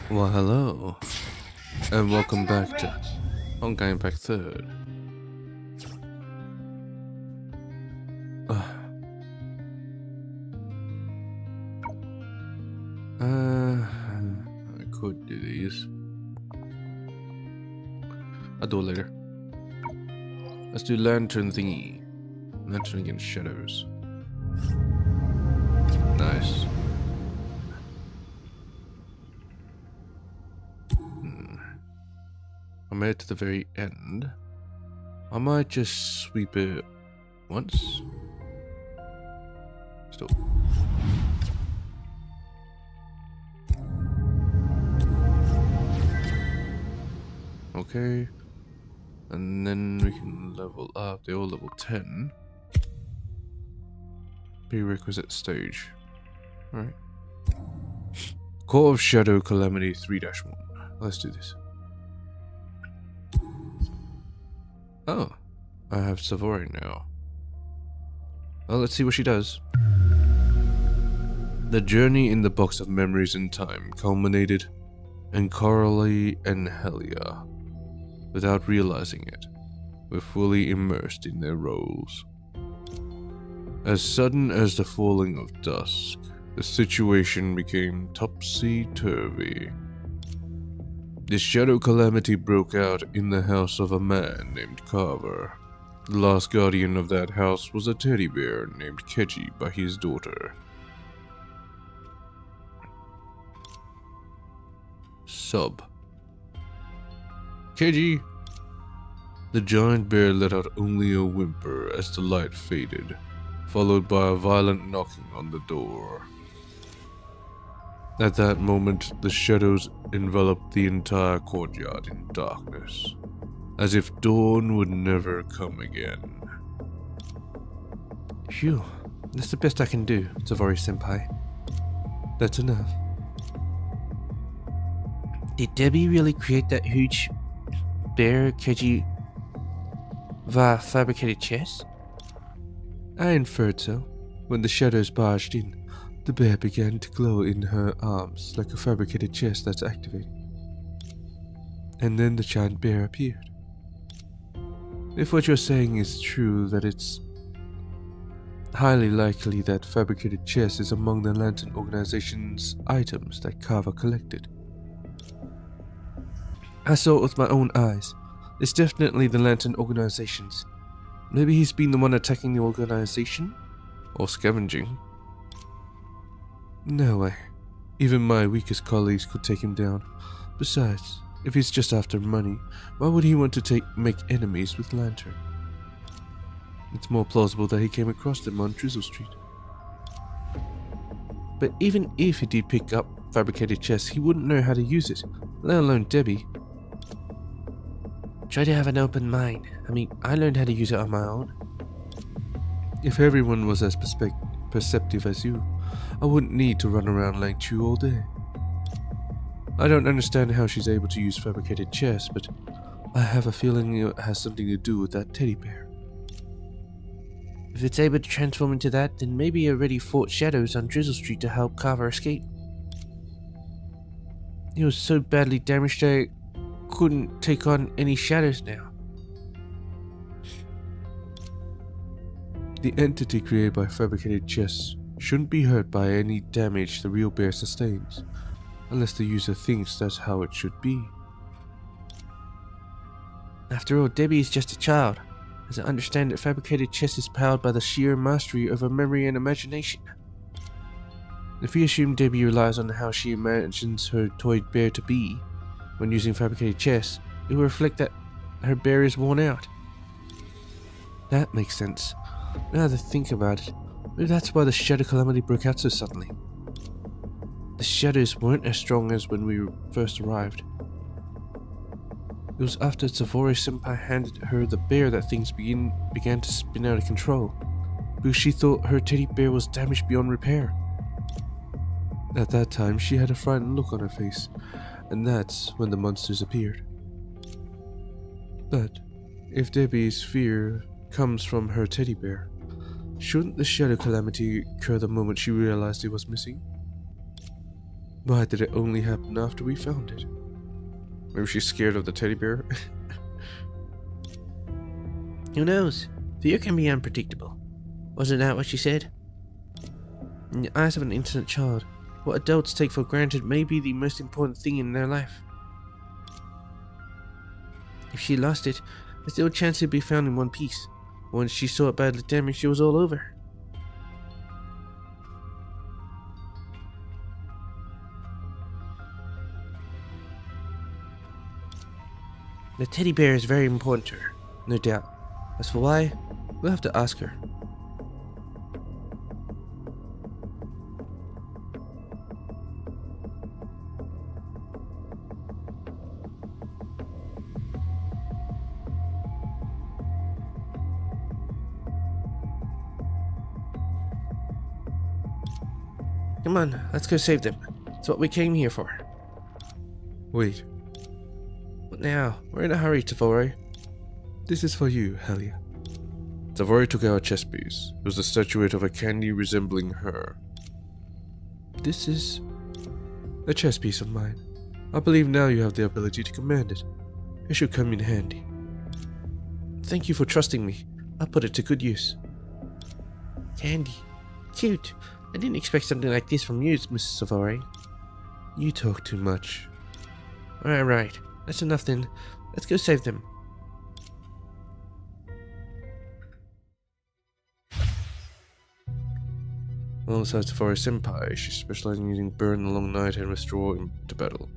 Well, hello, and welcome back to Honkai Impact 3rd. I could do these. I'll do it later. Let's do lantern thingy. Lantern against shadows. Nice. I made it to the very end. I might just sweep it once. Still. Okay. And then we can level up. They're all level 10. Prerequisite stage. Alright. Core of Shadow Calamity 3-1. Let's do this. Oh, I have Savory now. Well, let's see what she does. The journey in the box of memories in time culminated in Coralie and Helia. Without realizing it, we're fully immersed in their roles. As sudden as the falling of dusk, the situation became topsy-turvy. The shadow calamity broke out in the house of a man named Carver. The last guardian of that house was a teddy bear named Keji by his daughter. Sub. Keji! The giant bear let out only a whimper as the light faded, followed by a violent knocking on the door. At that moment, the shadows enveloped the entire courtyard in darkness, as if dawn would never come again. Phew, that's the best I can do, Savory-senpai. That's enough. Did Debbie really create that huge bear Keiji via fabricated chest? I inferred so. When the shadows barged in, the bear began to glow in her arms like a fabricated chest that's activated. And then the giant bear appeared. If what you're saying is true, that it's highly likely that fabricated chest is among the Lantern Organization's items that Kava collected. I saw it with my own eyes. It's definitely the Lantern Organization's. Maybe he's been the one attacking the organization? Or scavenging? No way. Even my weakest colleagues could take him down. Besides, if he's just after money, why would he want to make enemies with Lantern? It's more plausible that he came across them on Drizzle Street. But even if he did pick up fabricated chests, he wouldn't know how to use it, let alone Debbie. Try to have an open mind. I mean, I learned how to use it on my own. If everyone was as perceptive as you, I wouldn't need to run around like Chu all day. I don't understand how she's able to use fabricated chests, but I have a feeling it has something to do with that teddy bear. If it's able to transform into that, then maybe it already fought shadows on Drizzle Street to help Carver escape. He was so badly damaged I couldn't take on any shadows now. The entity created by fabricated chests shouldn't be hurt by any damage the real bear sustains, unless the user thinks that's how it should be. After all, Debbie is just a child, as I understand that fabricated chest is powered by the sheer mastery over memory and imagination. If we assume Debbie relies on how she imagines her toy bear to be when using fabricated chests, it will reflect that her bear is worn out. That makes sense. Now that I think about it, maybe that's why the Shadow Calamity broke out so suddenly. The shadows weren't as strong as when we first arrived. It was after Savory-senpai handed her the bear that things began to spin out of control, because she thought her teddy bear was damaged beyond repair. At that time, she had a frightened look on her face, and that's when the monsters appeared. But if Debbie's fear comes from her teddy bear, shouldn't the Shadow Calamity occur the moment she realized it was missing? Why did it only happen after we found it? Maybe she's scared of the teddy bear? Who knows? Fear can be unpredictable. Wasn't that what she said? In the eyes of an innocent child, what adults take for granted may be the most important thing in their life. If she lost it, there's still a chance it'd be found in one piece. Once she saw it badly damaged, it was all over. The teddy bear is very important to her, no doubt. As for why, we'll have to ask her. Come on, let's go save them. It's what we came here for. Wait, What now? We're in a hurry, Tavori. this is for you, Helia. Tavori took out a chess piece. It was the statuette of a candy resembling her. This is a chess piece of mine. I believe now you have the ability to command it. It should come in handy. Thank you for trusting me. I'll put it to good use. Candy. Cute. I didn't expect something like this from you, Mrs. Tavori. You talk too much. Alright. That's enough then. Let's go save them. Alongside Tavori Senpai, she specializes in using burn the long night and withdraw into battle.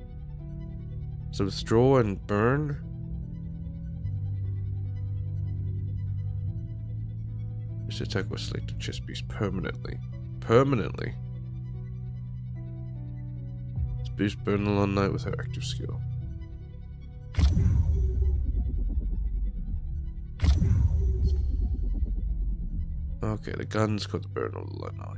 So withdraw and burn? This attack was select the chess piece permanently. Permanently? Let's boost burn the long night with her active skill. Okay, the gun's got the burn of the long night.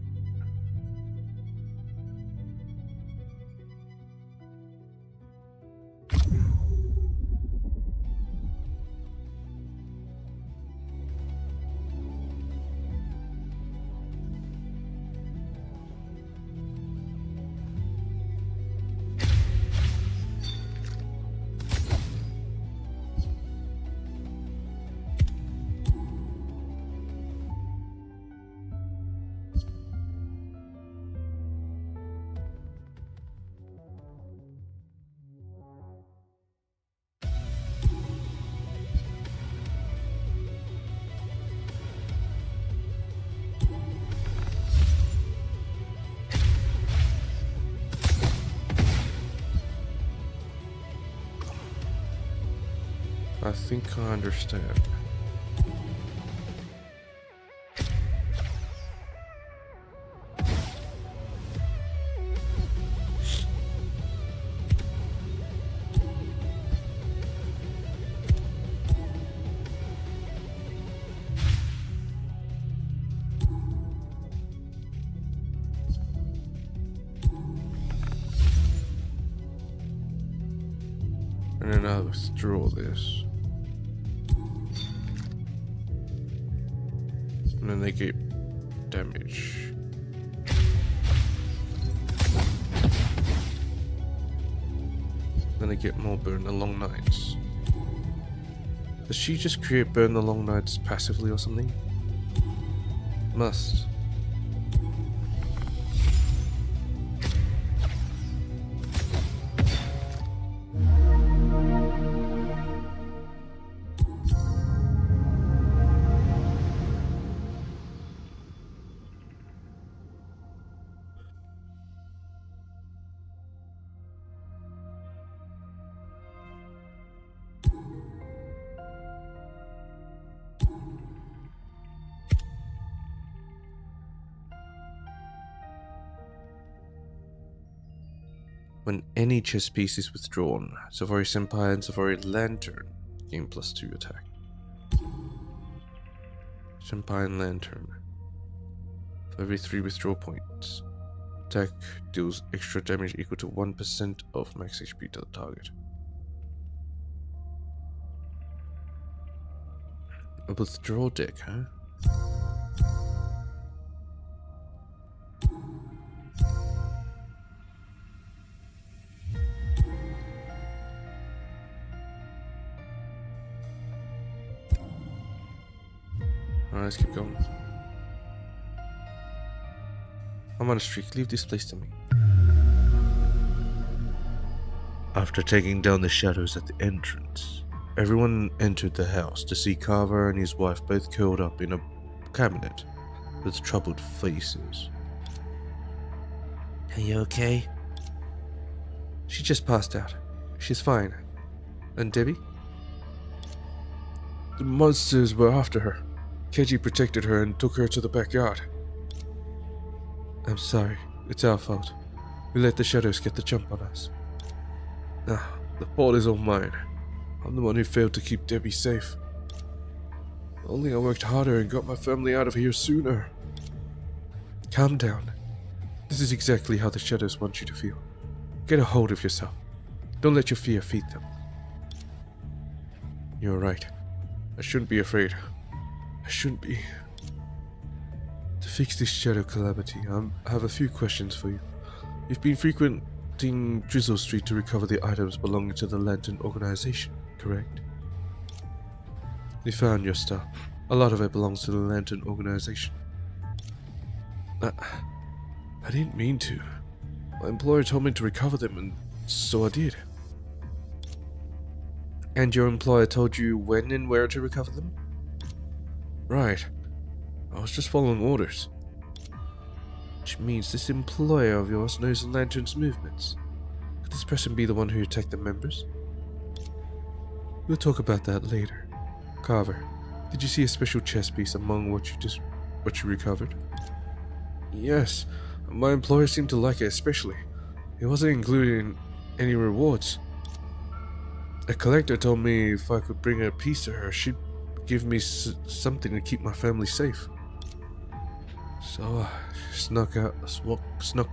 I think I understand. And then I'll withdraw this. And then they get damage. Then they get more burn the long nights. Does she just create burn the long nights passively or something? Must. When any chess piece is withdrawn, Safari Senpai and Safari Lantern gain +2 attack. Senpai and Lantern. For every 3 withdrawal points, attack deals extra damage equal to 1% of max HP to the target. A withdrawal deck, huh? Guys, keep going. I'm on a streak. Leave this place to me. After taking down the shadows at the entrance, everyone entered the house to see Carver and his wife both curled up in a cabinet with troubled faces. Are you okay? She just passed out. She's fine. And Debbie? The monsters were after her. Keiji protected her and took her to the backyard. I'm sorry. It's our fault. We let the shadows get the jump on us. The fault is all mine. I'm the one who failed to keep Debbie safe. If only I worked harder and got my family out of here sooner. Calm down. This is exactly how the shadows want you to feel. Get a hold of yourself. Don't let your fear feed them. You're right. I shouldn't be afraid. I shouldn't be. To fix this shadow calamity, I have a few questions for you. You've been frequenting Drizzle Street to recover the items belonging to the Lantern organization, correct? We found your stuff. A lot of it belongs to the Lantern organization. I didn't mean to. My employer told me to recover them, and so I did. And your employer told you when and where to recover them? Right. I was just following orders. Which means this employer of yours knows the Lantern's movements. Could this person be the one who attacked the members? We'll talk about that later. Carver, did you see a special chess piece among what you recovered? Yes, my employer seemed to like it especially. It wasn't included in any rewards. A collector told me if I could bring a piece to her, she'd give me something to keep my family safe. So I snuck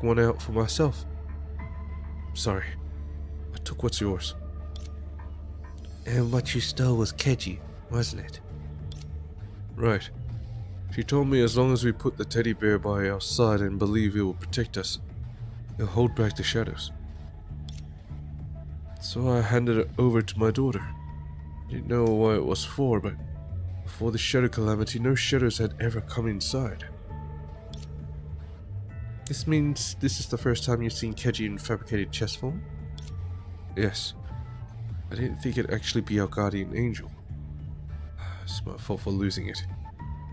one out for myself. Sorry, I took what's yours. And what you stole was Keiji, wasn't it? Right. She told me as long as we put the teddy bear by our side and believe it will protect us, it'll hold back the shadows. So I handed it over to my daughter. Didn't know what it was for, but before the shadow calamity, no shadows had ever come inside. This means this is the first time you've seen Keiji in fabricated chess form? Yes. I didn't think it'd actually be our guardian angel. It's my fault for losing it.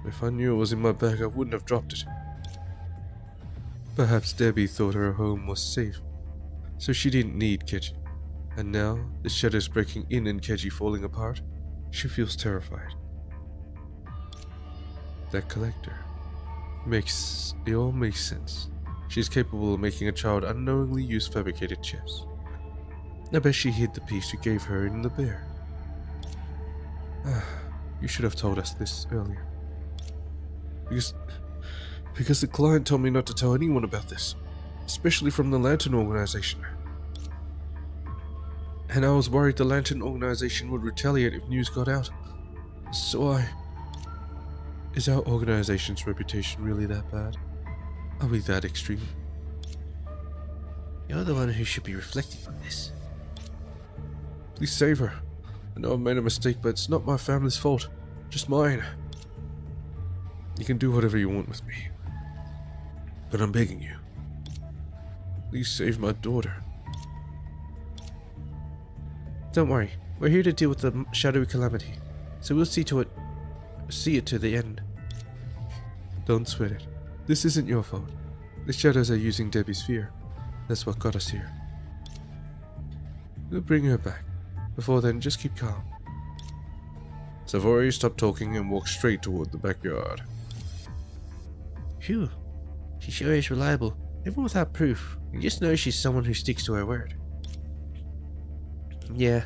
If I knew it was in my bag, I wouldn't have dropped it. Perhaps Debbie thought her home was safe, so she didn't need Keiji. And now, the shadows breaking in and Keiji falling apart, she feels terrified. That collector. It all makes sense. She's capable of making a child unknowingly use fabricated chess. I bet she hid the piece you gave her in the bear. You should have told us this earlier. Because the client told me not to tell anyone about this, especially from the Lantern organization. And I was worried the Lantern organization would retaliate if news got out. So Is our organization's reputation really that bad? Are we that extreme? You're the one who should be reflecting on this. Please save her. I know I've made a mistake, but it's not my family's fault. Just mine. You can do whatever you want with me. But I'm begging you. Please save my daughter. Don't worry. We're here to deal with the shadowy calamity. So we'll see it to the end. Don't sweat it. This isn't your fault. The shadows are using Debbie's fear. That's what got us here. We'll bring her back. Before then, just keep calm. Savory stopped talking and walked straight toward the backyard. Phew. She sure is reliable. Even without proof, you just know she's someone who sticks to her word. Yeah,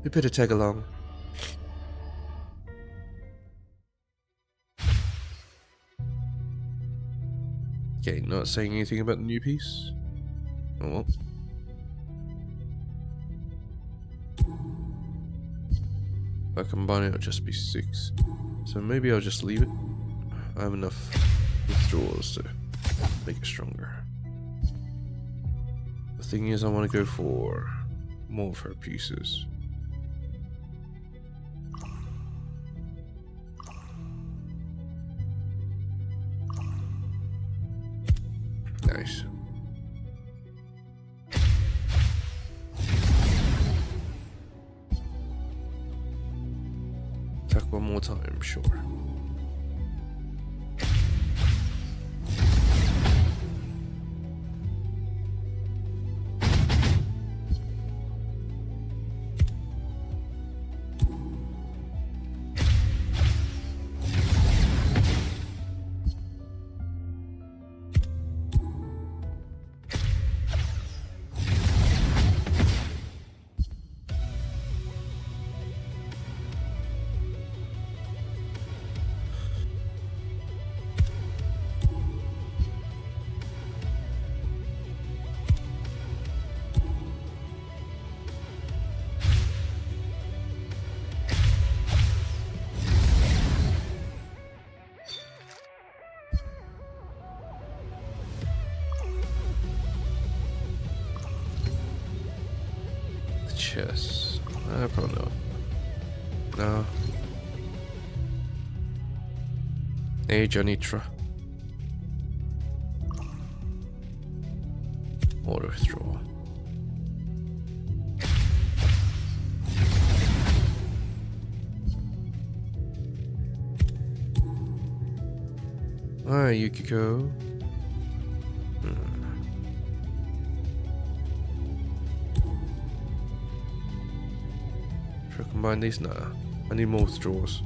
we better tag along. Okay, not saying anything about the new piece? Oh well. If I combine it, it'll just be 6. So maybe I'll just leave it. I have enough withdrawals to make it stronger. The thing is, I want to go for more of her pieces. Nice. Attack one more time, sure. Chess. Probably not. No. Age Anitra. Auto withdrawal. Hi, Yukiko. Should I combine these? Nah. I need more withdrawals.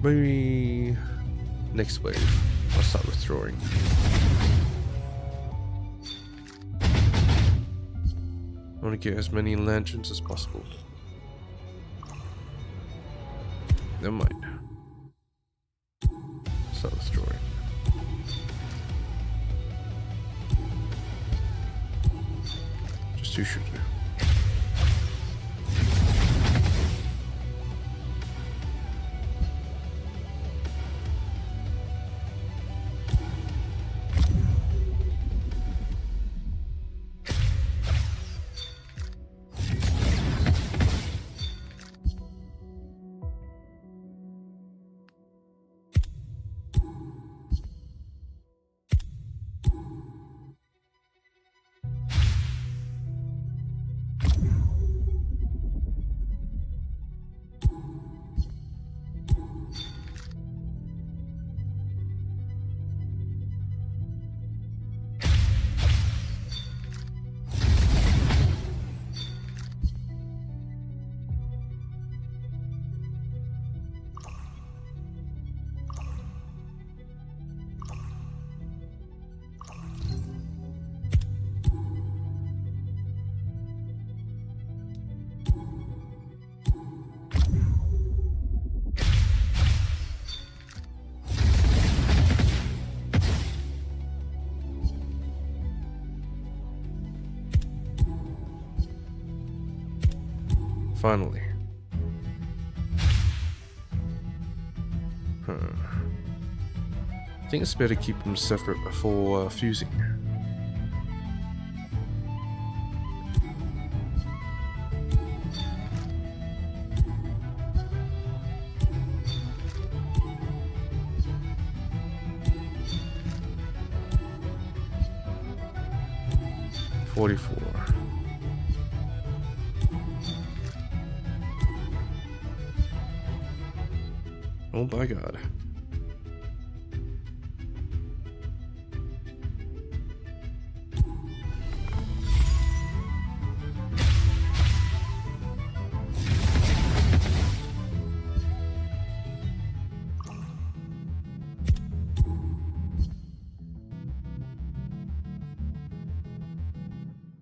Maybe next wave I'll start withdrawing. I want to get as many lanterns as possible. Never mind. Start withdrawing. Just 2 should do. Finally. I think it's better to keep them separate before fusing. $44. Oh my god.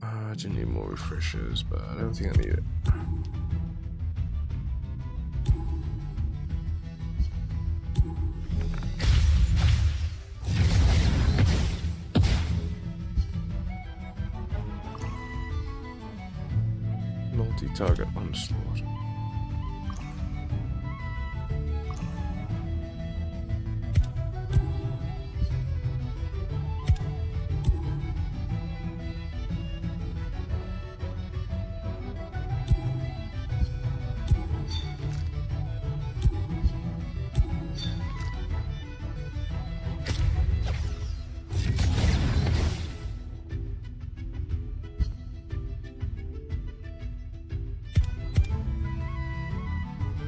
I do need more refreshers, but I don't think I need it. Multi-target onslaught.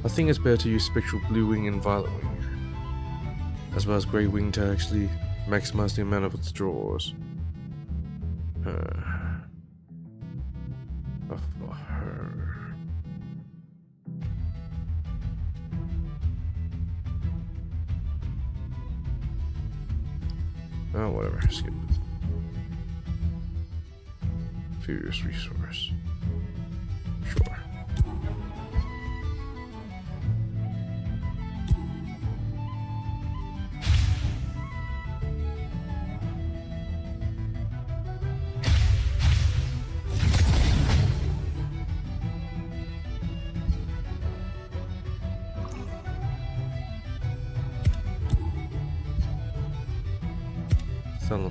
I think it's better to use Spectral Blue Wing and Violet Wing, as well as Grey Wing to actually maximize the amount of withdrawals. Oh, whatever, skip. Furious Resource. Sure. Thelma.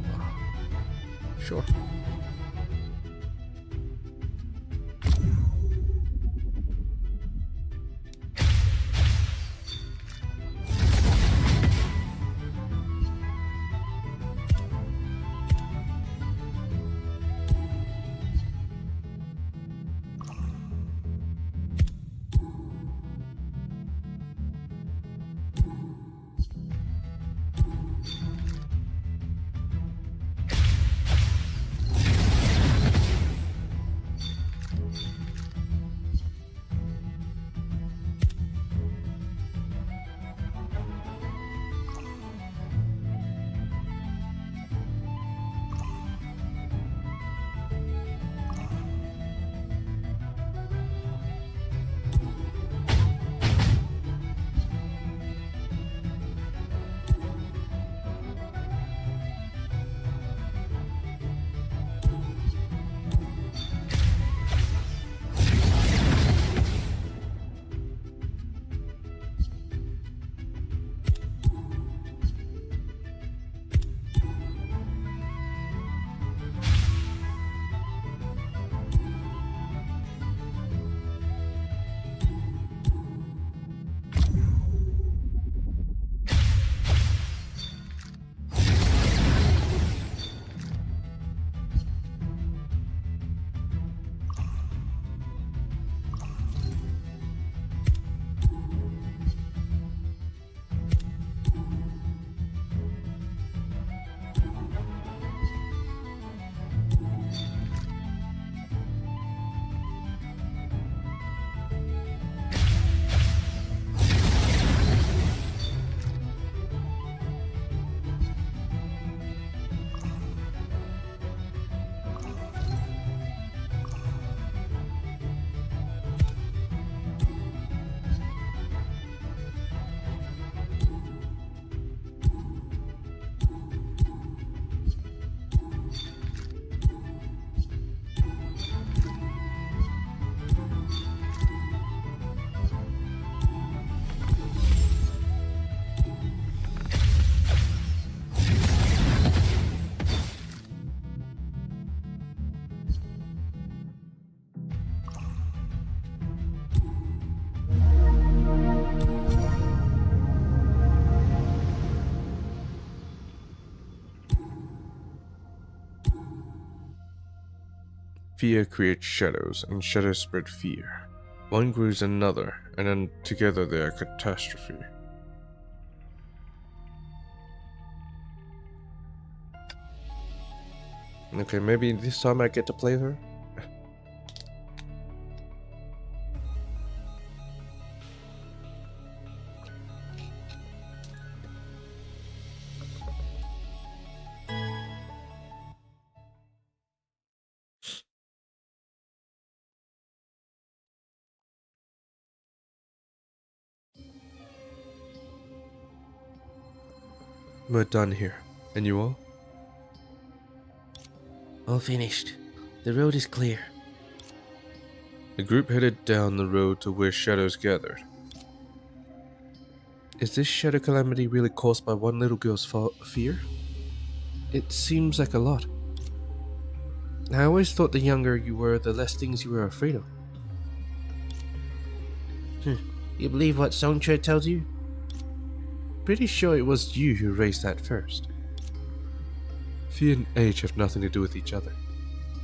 Sure. Fear creates shadows, and shadows spread fear. One grows another, and then together they are catastrophe. Okay, maybe this time I get to play her? We're done here. And you all? All finished. The road is clear. The group headed down the road to where shadows gathered. Is this shadow calamity really caused by one little girl's fear? It seems like a lot. I always thought the younger you were, the less things you were afraid of. You believe what Songche tells you? Pretty sure it was you who raised that first. Fear and age have nothing to do with each other.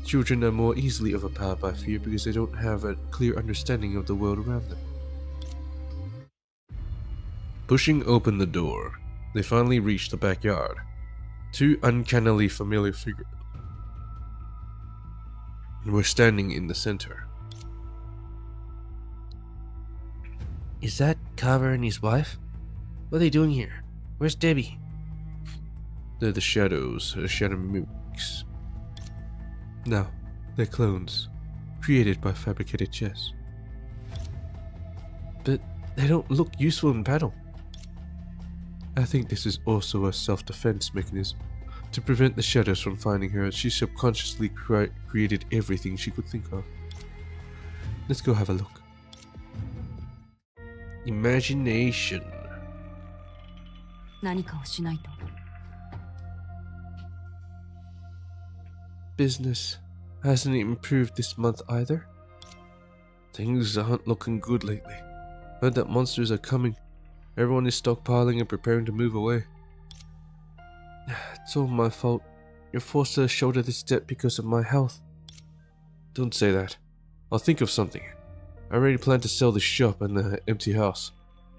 Children are more easily overpowered by fear because they don't have a clear understanding of the world around them. Pushing open the door, they finally reached the backyard. Two uncannily familiar figures were standing in the center. Is that Carver and his wife? What are they doing here? Where's Debbie? They're the shadows, shadow mimics. No, they're clones, created by fabricated chess. But they don't look useful in battle. I think this is also a self-defense mechanism to prevent the shadows from finding her. She subconsciously created everything she could think of. Let's go have a look. Imagination. 何かをしないと。 Business hasn't improved this month either. Things aren't looking good lately. Heard that monsters are coming. Everyone is stockpiling and preparing to move away. It's all my fault. You're forced to shoulder this debt because of my health. Don't say that. I'll think of something. I already plan to sell the shop and the empty house.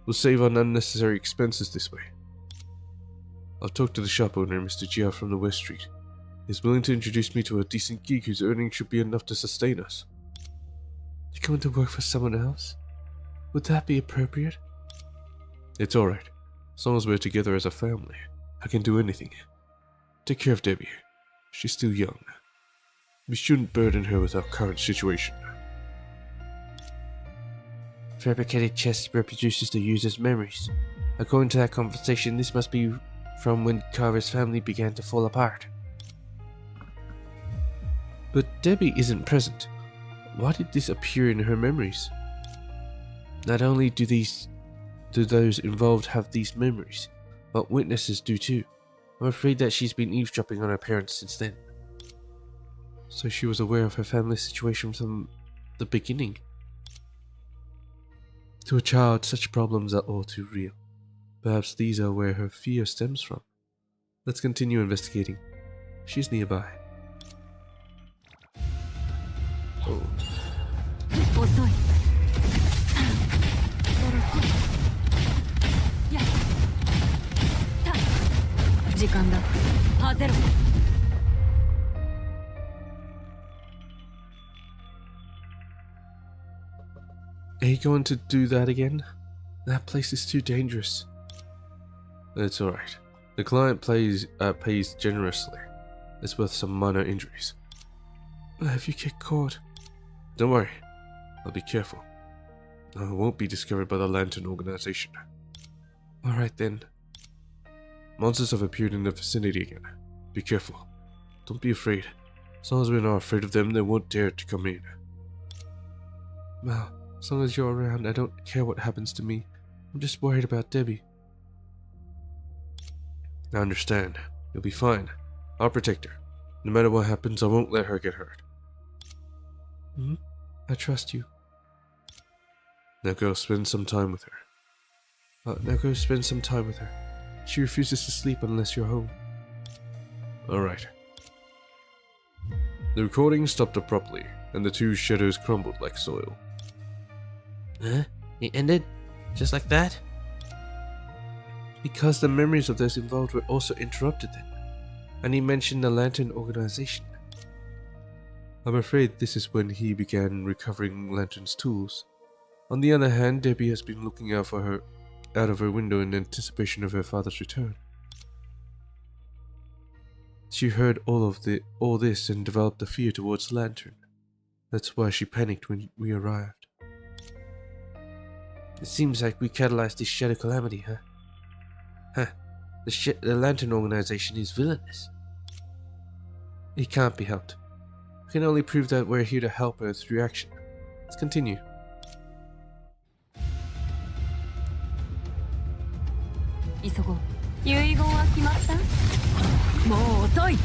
We'll save on unnecessary expenses this way. I've talked to the shop owner, Mr. Jia from the West Street. He's willing to introduce me to a decent geek whose earnings should be enough to sustain us. You're going to work for someone else? Would that be appropriate? It's alright. As long as we're together as a family, I can do anything. Take care of Debbie. She's still young. We shouldn't burden her with our current situation. Fabricated chess reproduces the user's memories. According to that conversation, this must be from when Carver's family began to fall apart. But Debbie isn't present. Why did this appear in her memories? Not only do those involved have these memories, but witnesses do too. I'm afraid that she's been eavesdropping on her parents since then. So she was aware of her family's situation from the beginning. To a child, such problems are all too real. Perhaps these are where her fear stems from. Let's continue investigating. She's nearby. Oh. 遅い。やった時間だ。はぜろ。 Are you going to do that again? That place is too dangerous. It's alright. The client pays generously. It's worth some minor injuries. If you get caught... Don't worry. I'll be careful. I won't be discovered by the Lantern organization. Alright then. Monsters have appeared in the vicinity again. Be careful. Don't be afraid. As long as we're not afraid of them, they won't dare to come in. Well, as long as you're around, I don't care what happens to me. I'm just worried about Debbie. I understand. You'll be fine. I'll protect her. No matter what happens, I won't let her get hurt. I trust you. Now go spend some time with her. Now go spend some time with her. She refuses to sleep unless you're home. Alright. The recording stopped abruptly, and the two shadows crumbled like soil. Huh? It ended? Just like that? Because the memories of those involved were also interrupted then. And he mentioned the Lantern organization. I'm afraid this is when he began recovering Lantern's tools. On the other hand, Debbie has been looking out of her window in anticipation of her father's return. She heard all this and developed a fear towards the Lantern. That's why she panicked when we arrived. It seems like we catalyzed this shadow calamity, huh? The Lantern organization is villainous. It can't be helped. We can only prove that we're here to help her through action. Let's continue.急ごう。遺言は決まった？もう遅い。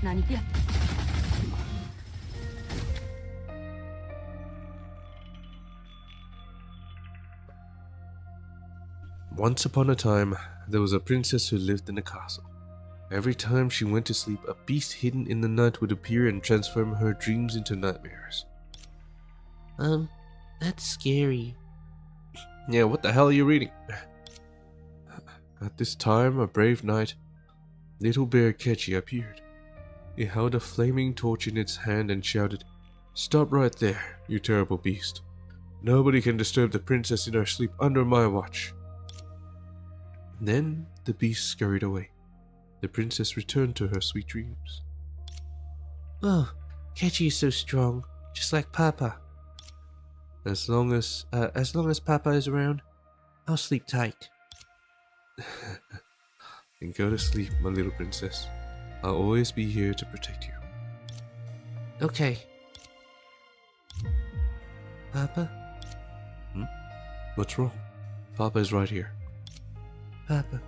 何や。 Once upon a time, there was a princess who lived in a castle. Every time she went to sleep, a beast hidden in the night would appear and transform her dreams into nightmares. That's scary. Yeah, what the hell are you reading? At this time, a brave knight, little bear Kechi, appeared. He held a flaming torch in its hand and shouted, "Stop right there, you terrible beast. Nobody can disturb the princess in her sleep under my watch." Then the beast scurried away. The princess returned to her sweet dreams. Oh, Kechi is so strong, just like Papa. As long as Papa is around, I'll sleep tight. Then go to sleep, my little princess. I'll always be here to protect you. Okay. Papa? What's wrong? Papa is right here. Papa,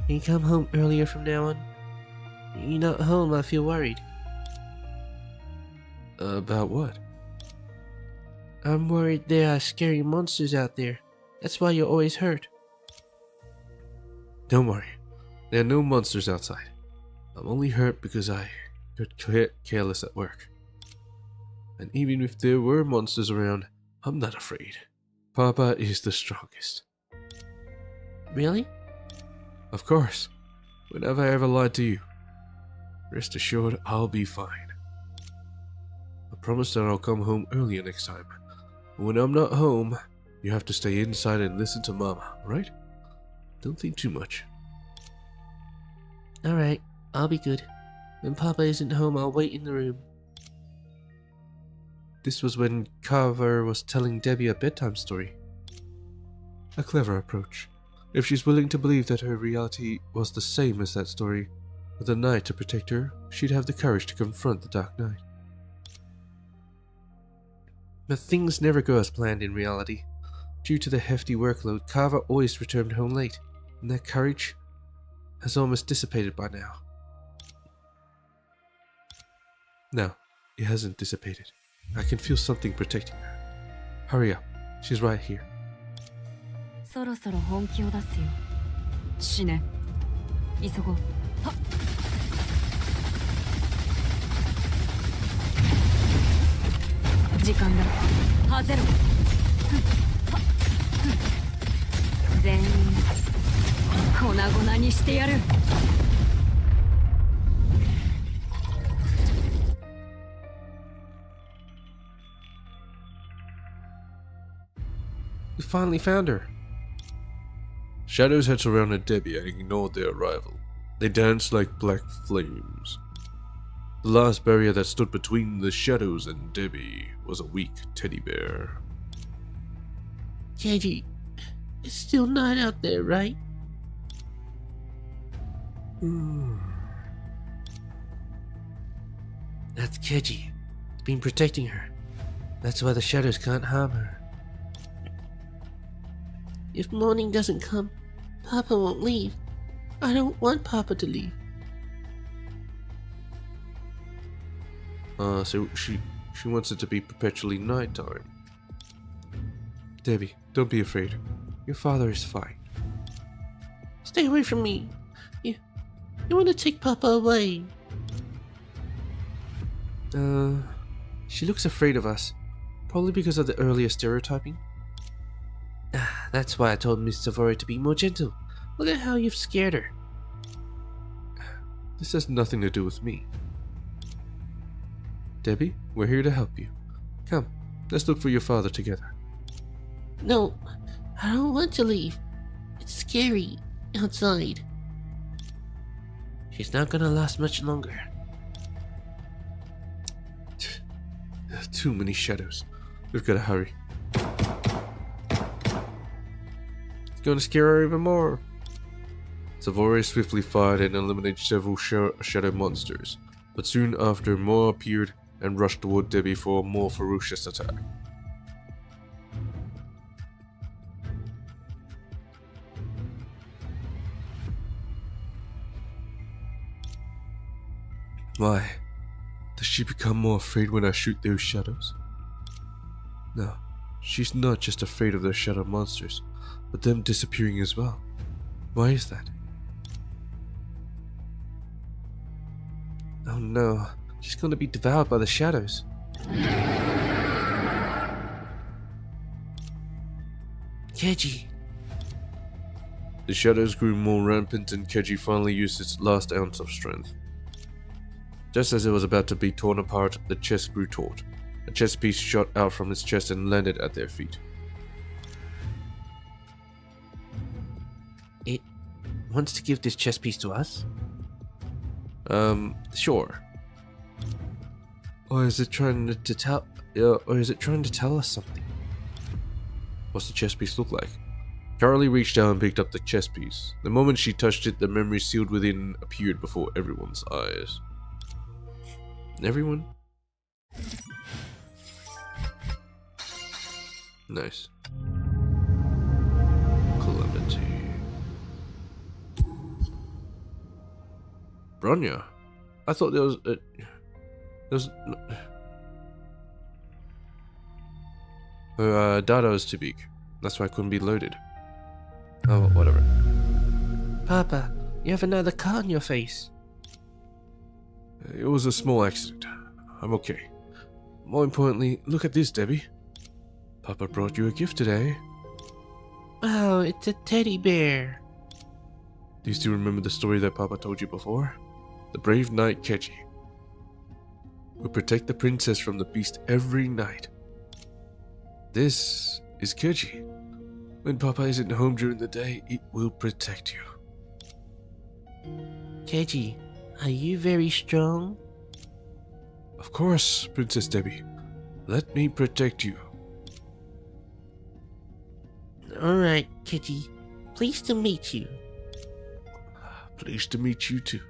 can you come home earlier from now on? You're not home, I feel worried. About what? I'm worried there are scary monsters out there. That's why you're always hurt. Don't worry. There are no monsters outside. I'm only hurt because I got careless at work. And even if there were monsters around, I'm not afraid. Papa is the strongest. Really? Of course. When have I ever lied to you? Rest assured, I'll be fine. I promise that I'll come home earlier next time. But when I'm not home, you have to stay inside and listen to Mama, right? Don't think too much. Alright, I'll be good. When Papa isn't home, I'll wait in the room. This was when Carver was telling Debbie a bedtime story. A clever approach. If she's willing to believe that her reality was the same as that story, with a knight to protect her, she'd have the courage to confront the Dark Knight. But things never go as planned in reality. Due to the hefty workload, Carver always returned home late, and that courage has almost dissipated by now. No, it hasn't dissipated. I can feel something protecting her. Hurry up, she's right here. そろそろ本気を出すよ。死ね。急ごう。はっ。時間だ。はぜろ。全員粉々にしてやる。We finally found her. Shadows had surrounded Debbie and ignored their arrival. They danced like black flames. The last barrier that stood between the shadows and Debbie was a weak teddy bear. Keiji, it's still night out there, right? That's Keiji. It's been protecting her. That's why the shadows can't harm her. If morning doesn't come, Papa won't leave. I don't want Papa to leave. So she wants it to be perpetually nighttime. Debbie, don't be afraid. Your father is fine. Stay away from me. You want to take Papa away. She looks afraid of us. Probably because of the earlier stereotyping. That's why I told Miss Savory to be more gentle. Look at how you've scared her. This has nothing to do with me. Debbie, we're here to help you. Come, let's look for your father together. No, I don't want to leave. It's scary outside. She's not gonna last much longer. Too many shadows. We've got to hurry. It's going to scare her even more. Savory swiftly fired and eliminated several shadow monsters, but soon after more appeared and rushed toward Debbie for a more ferocious attack. Why? Does she become more afraid when I shoot those shadows? No, she's not just afraid of those shadow monsters, but them disappearing as well. Why is that? Oh no, she's gonna be devoured by the shadows. Keiji! The shadows grew more rampant and Keiji finally used its last ounce of strength. Just as it was about to be torn apart, the chest grew taut. A chest piece shot out from its chest and landed at their feet. It wants to give this chess piece to us? Sure. Or is it trying to tell us something? What's the chess piece look like? Carly reached down and picked up the chess piece. The moment she touched it, the memory sealed within appeared before everyone's eyes. Everyone? Nice. Calamity. Bronya? I thought there was her data was too big. That's why it couldn't be loaded. Oh, whatever. Papa, you have another cut on your face. It was a small accident. I'm okay. More importantly, look at this, Debbie. Papa brought you a gift today. Wow, it's a teddy bear. Do you still remember the story that Papa told you before? The brave knight Keiji will protect the princess from the beast every night. This is Keiji. When Papa isn't home during the day, it will protect you. Keiji, are you very strong? Of course, Princess Debbie. Let me protect you. Alright, Keiji. Pleased to meet you. Pleased to meet you too.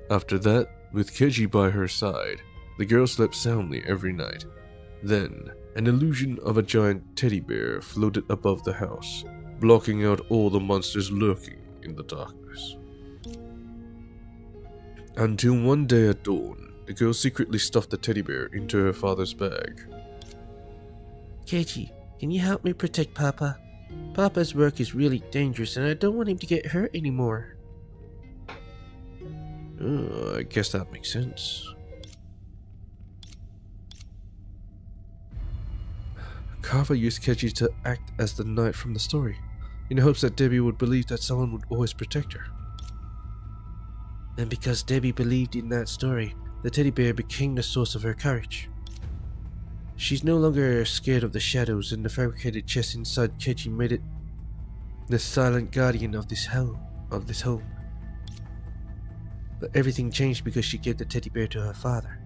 After that, with Keiji by her side, the girl slept soundly every night. Then, an illusion of a giant teddy bear floated above the house, blocking out all the monsters lurking in the darkness. Until one day at dawn, the girl secretly stuffed the teddy bear into her father's bag. Keiji, can you help me protect Papa? Papa's work is really dangerous and I don't want him to get hurt anymore. Oh, I guess that makes sense. Carver used Keiji to act as the knight from the story, in hopes that Debbie would believe that someone would always protect her. And because Debbie believed in that story, the teddy bear became the source of her courage. She's no longer scared of the shadows, and the fabricated chest inside Keiji made it the silent guardian of this home. But everything changed because she gave the teddy bear to her father.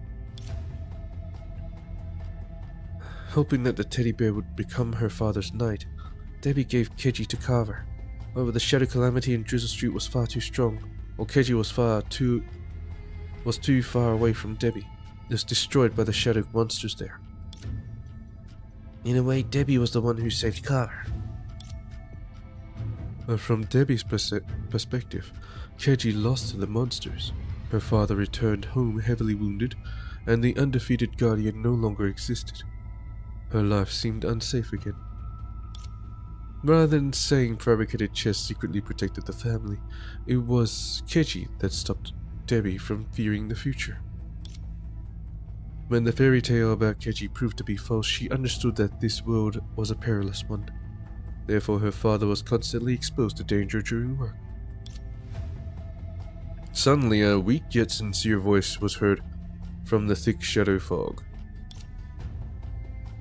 Hoping that the teddy bear would become her father's knight, Debbie gave Keiji to Carver. However, the Shadow Calamity in Drizzle Street was far too strong, while Keiji was too far away from Debbie. It was destroyed by the shadow monsters there. In a way, Debbie was the one who saved Carver. But from Debbie's perspective, Keiji lost to the monsters. Her father returned home heavily wounded, and the undefeated guardian no longer existed. Her life seemed unsafe again. Rather than saying fabricated chests secretly protected the family, it was Keiji that stopped Debbie from fearing the future. When the fairy tale about Keiji proved to be false, she understood that this world was a perilous one. Therefore, her father was constantly exposed to danger during work. Suddenly, a weak yet sincere voice was heard from the thick shadow fog.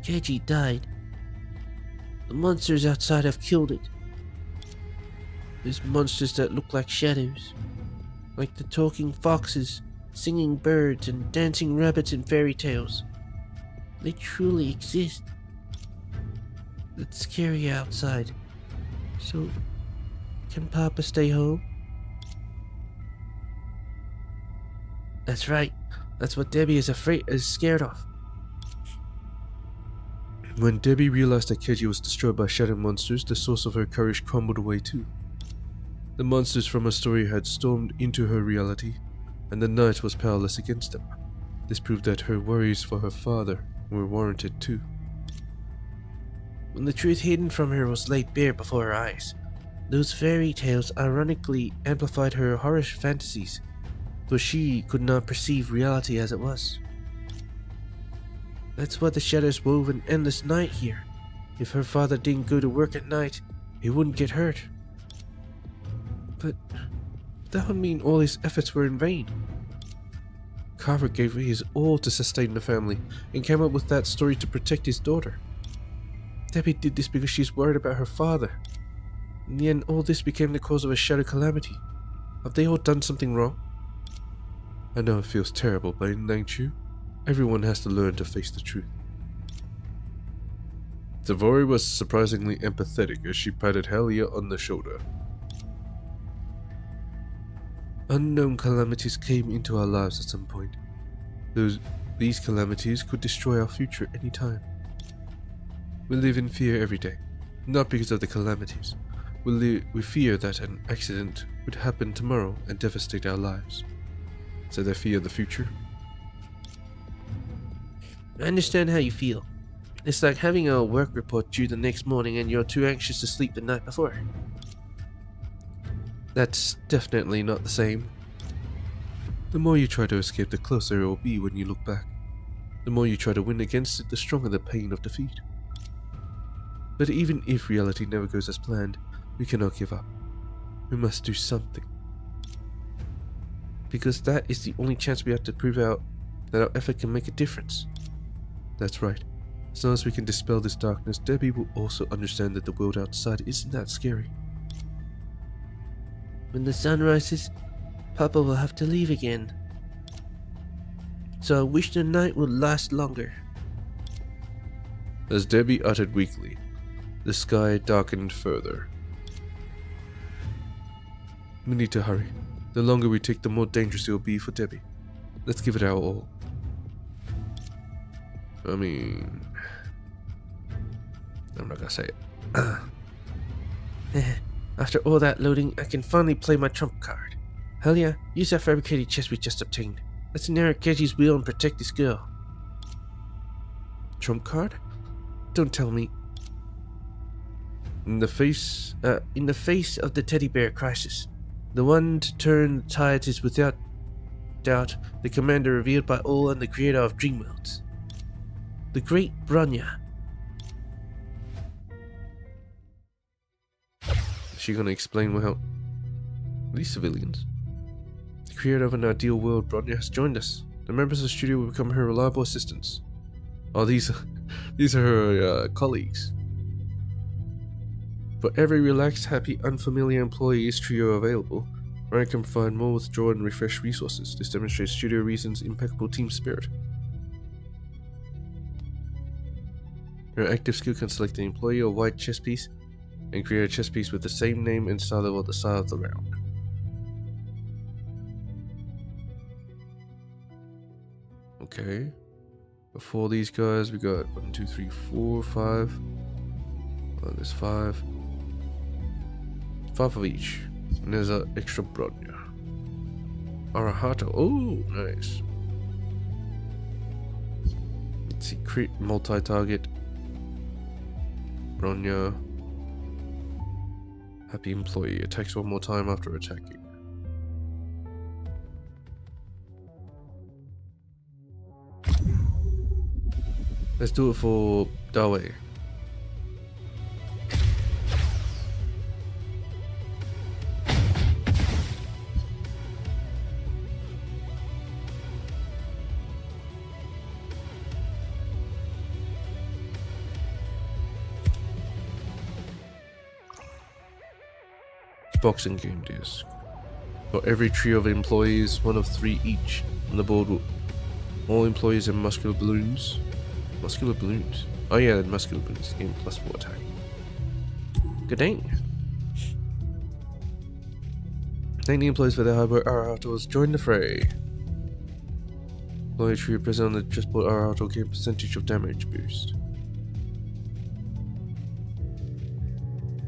Keiji died. The monsters outside have killed it. There's monsters that look like shadows, like the talking foxes, singing birds, and dancing rabbits in fairy tales. They truly exist. It's scary outside. So, can Papa stay home? That's right. That's what Debbie is scared of. When Debbie realized that Keiji was destroyed by shadow monsters, the source of her courage crumbled away too. The monsters from her story had stormed into her reality, and the knight was powerless against them. This proved that her worries for her father were warranted too. When the truth hidden from her was laid bare before her eyes, Those fairy tales ironically amplified her horror fantasies, though she could not perceive reality as it was. That's why the shadows wove an endless night here. If her father didn't go to work at night, he wouldn't get hurt. But that would mean all his efforts were in vain. Carver gave his all to sustain the family and came up with that story to protect his daughter. Debbie did this because she's worried about her father. In the end, all this became the cause of a shadow calamity. Have they all done something wrong? I know it feels terrible, but ain't you? Everyone has to learn to face the truth. Tavori was surprisingly empathetic as she patted Helia on the shoulder. Unknown calamities came into our lives at some point. These calamities could destroy our future any time. We live in fear every day, not because of the calamities. We fear that an accident would happen tomorrow and devastate our lives. So they fear the future? I understand how you feel. It's like having a work report due the next morning and you're too anxious to sleep the night before. That's definitely not the same. The more you try to escape, the closer it will be when you look back. The more you try to win against it, the stronger the pain of defeat. But even if reality never goes as planned, we cannot give up. We must do something. Because that is the only chance we have to prove out that our effort can make a difference. That's right. As long as we can dispel this darkness, Debbie will also understand that the world outside isn't that scary. When the sun rises, Papa will have to leave again. So I wish the night would last longer. As Debbie uttered weakly, the sky darkened further. We need to hurry. The longer we take, the more dangerous it will be for Debbie. Let's give it our all. I mean, I'm not gonna say it. After all that loading, I can finally play my trump card. Hell yeah, use that fabricated chest we just obtained. Let's inherit Geji's will and protect this girl. Trump card? Don't tell me. In the face of the teddy bear crisis, the one to turn the tides is without doubt the commander revered by all and the creator of dream worlds. The great Bronya. Is she gonna explain how these civilians? The creator of an ideal world, Bronya, has joined us. The members of the studio will become her reliable assistants. Oh, these are her colleagues. For every relaxed, happy, unfamiliar employee is trio available. Ryan can provide more withdraw and refresh resources. This demonstrates Studio Reason's impeccable team spirit. Your active skill can select an employee or white chess piece and create a chess piece with the same name and style at the start of the round. Okay. Before these guys, we got 1, 2, 3, 4, 5. Oh, there's 5. 5 of each. And there's an extra Bronya. Arahato. Oh, nice. Let's see. Create multi-target. Bronya. Happy employee. Attacks one more time after attacking. Let's do it for Dawe. Boxing game disc. For every trio of employees, one of 3 each. On the board, all employees have muscular balloons. Muscular balloons? Oh yeah, muscular balloons. Game +4 attack. Good day. Thank the employees for their hard work. Arahatos join the fray. Employee trio present on the chessboard. Arahato gain percentage of damage boost.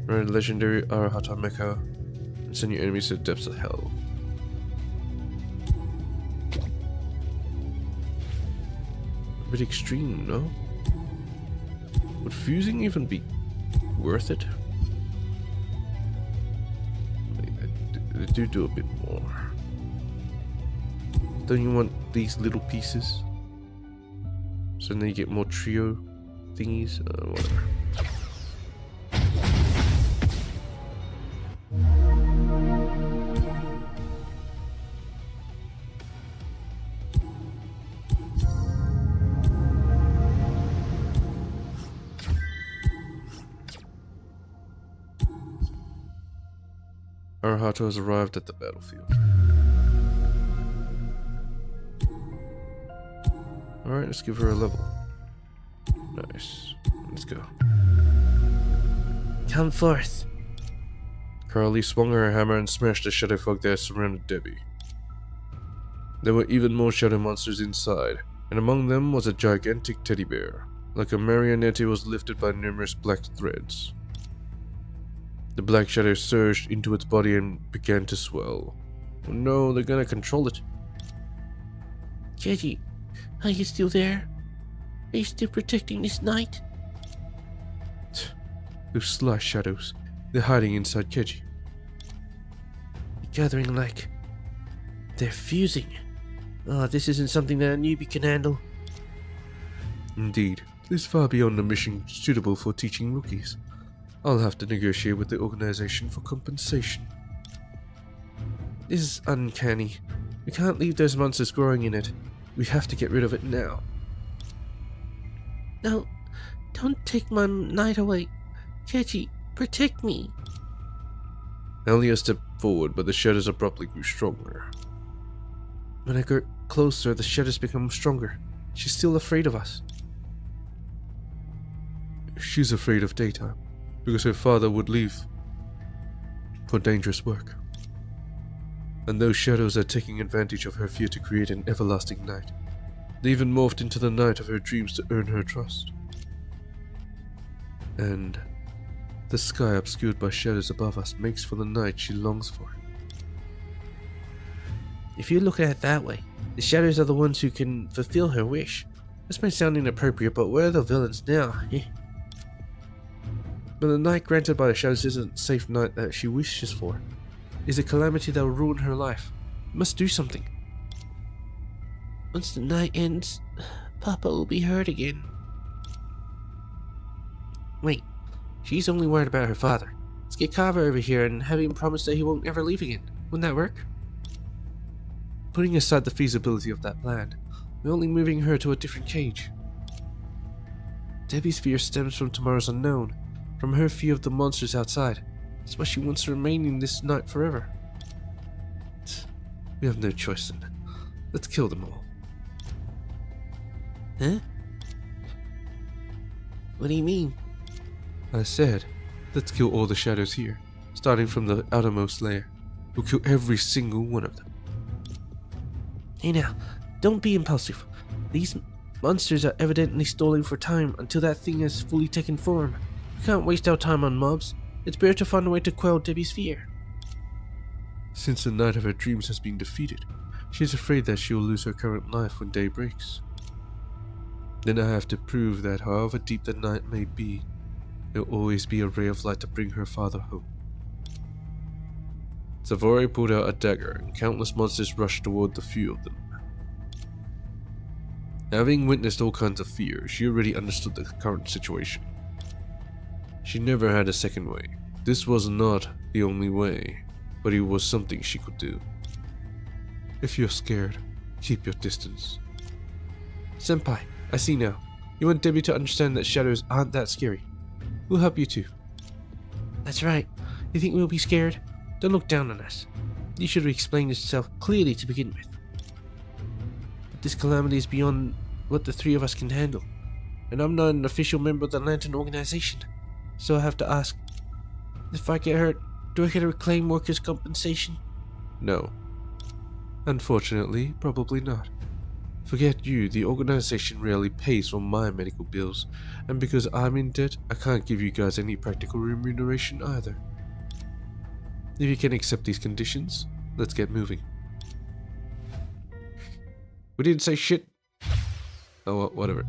Run legendary Arahata Mecha and send your enemies to the depths of hell. A bit extreme, no? Would fusing even be worth it? do a bit more. Don't you want these little pieces? So then you get more trio thingies? Whatever. Arahato has arrived at the battlefield. Alright, let's give her a level. Nice. Let's go. Come forth. Carly swung her hammer and smashed the shadow folk that surrounded Debbie. There were even more shadow monsters inside, and among them was a gigantic teddy bear. Like a marionette, it was lifted by numerous black threads. The black shadow surged into its body and began to swell. Oh no, they're gonna control it. Keiji, are you still there? Are you still protecting this knight? Those sly shadows, they're hiding inside Keiji. They're gathering like... they're fusing. Oh, this isn't something that a newbie can handle. Indeed, this is far beyond a mission suitable for teaching rookies. I'll have to negotiate with the organization for compensation. This is uncanny. We can't leave those monsters growing in it. We have to get rid of it now. No, don't take my knight away. Keiji, protect me. Helia stepped forward, but the shadows abruptly grew stronger. When I get closer, the shadows become stronger. She's still afraid of us. She's afraid of daytime, because her father would leave for dangerous work. And those shadows are taking advantage of her fear to create an everlasting night. They even morphed into the night of her dreams to earn her trust. And the sky obscured by shadows above us makes for the night she longs for. If you look at it that way, the shadows are the ones who can fulfill her wish. This may sound inappropriate, but we're the villains now. But the night granted by the shadows isn't a safe night that she wishes for. It's a calamity that will ruin her life. We must do something. Once the night ends, Papa will be hurt again. Wait, she's only worried about her father. Let's get Kava over here and have him promise that he won't ever leave again. Wouldn't that work? Putting aside the feasibility of that plan, we're only moving her to a different cage. Debbie's fear stems from tomorrow's unknown, from her fear of the monsters outside. That's why she wants to remain in this night forever. We have no choice then. Let's kill them all. Huh? What do you mean? I said, let's kill all the shadows here, starting from the outermost layer. We'll kill every single one of them. Hey now, don't be impulsive. These monsters are evidently stalling for time until that thing has fully taken form. We can't waste our time on mobs. It's better to find a way to quell Debbie's fear. Since the night of her dreams has been defeated, she is afraid that she will lose her current life when day breaks. Then I have to prove that however deep the night may be, there will always be a ray of light to bring her father home. Savori pulled out a dagger, and countless monsters rushed toward the few of them. Having witnessed all kinds of fear, she already understood the current situation. She never had a second way. This was not the only way, but it was something she could do. If you're scared, keep your distance. Senpai, I see now. You want Debbie to understand that shadows aren't that scary. We'll help you too. That's right. You think we'll be scared? Don't look down on us. You should have explained yourself clearly to begin with. But this calamity is beyond what the three of us can handle. And I'm not an official member of the Lantern organization. So I have to ask, if I get hurt, do I get to reclaim workers' compensation? No. Unfortunately, probably not. Forget you, the organization rarely pays for my medical bills, and because I'm in debt, I can't give you guys any practical remuneration either. If you can accept these conditions, let's get moving. We didn't say shit. Oh, well, whatever.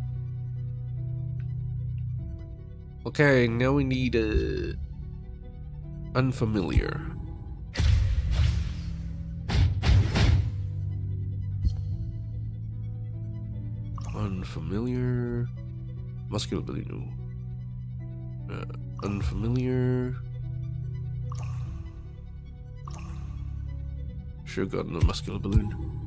Okay, now we need a unfamiliar. Unfamiliar. Muscular balloon. Unfamiliar. Sure gotten a muscular balloon.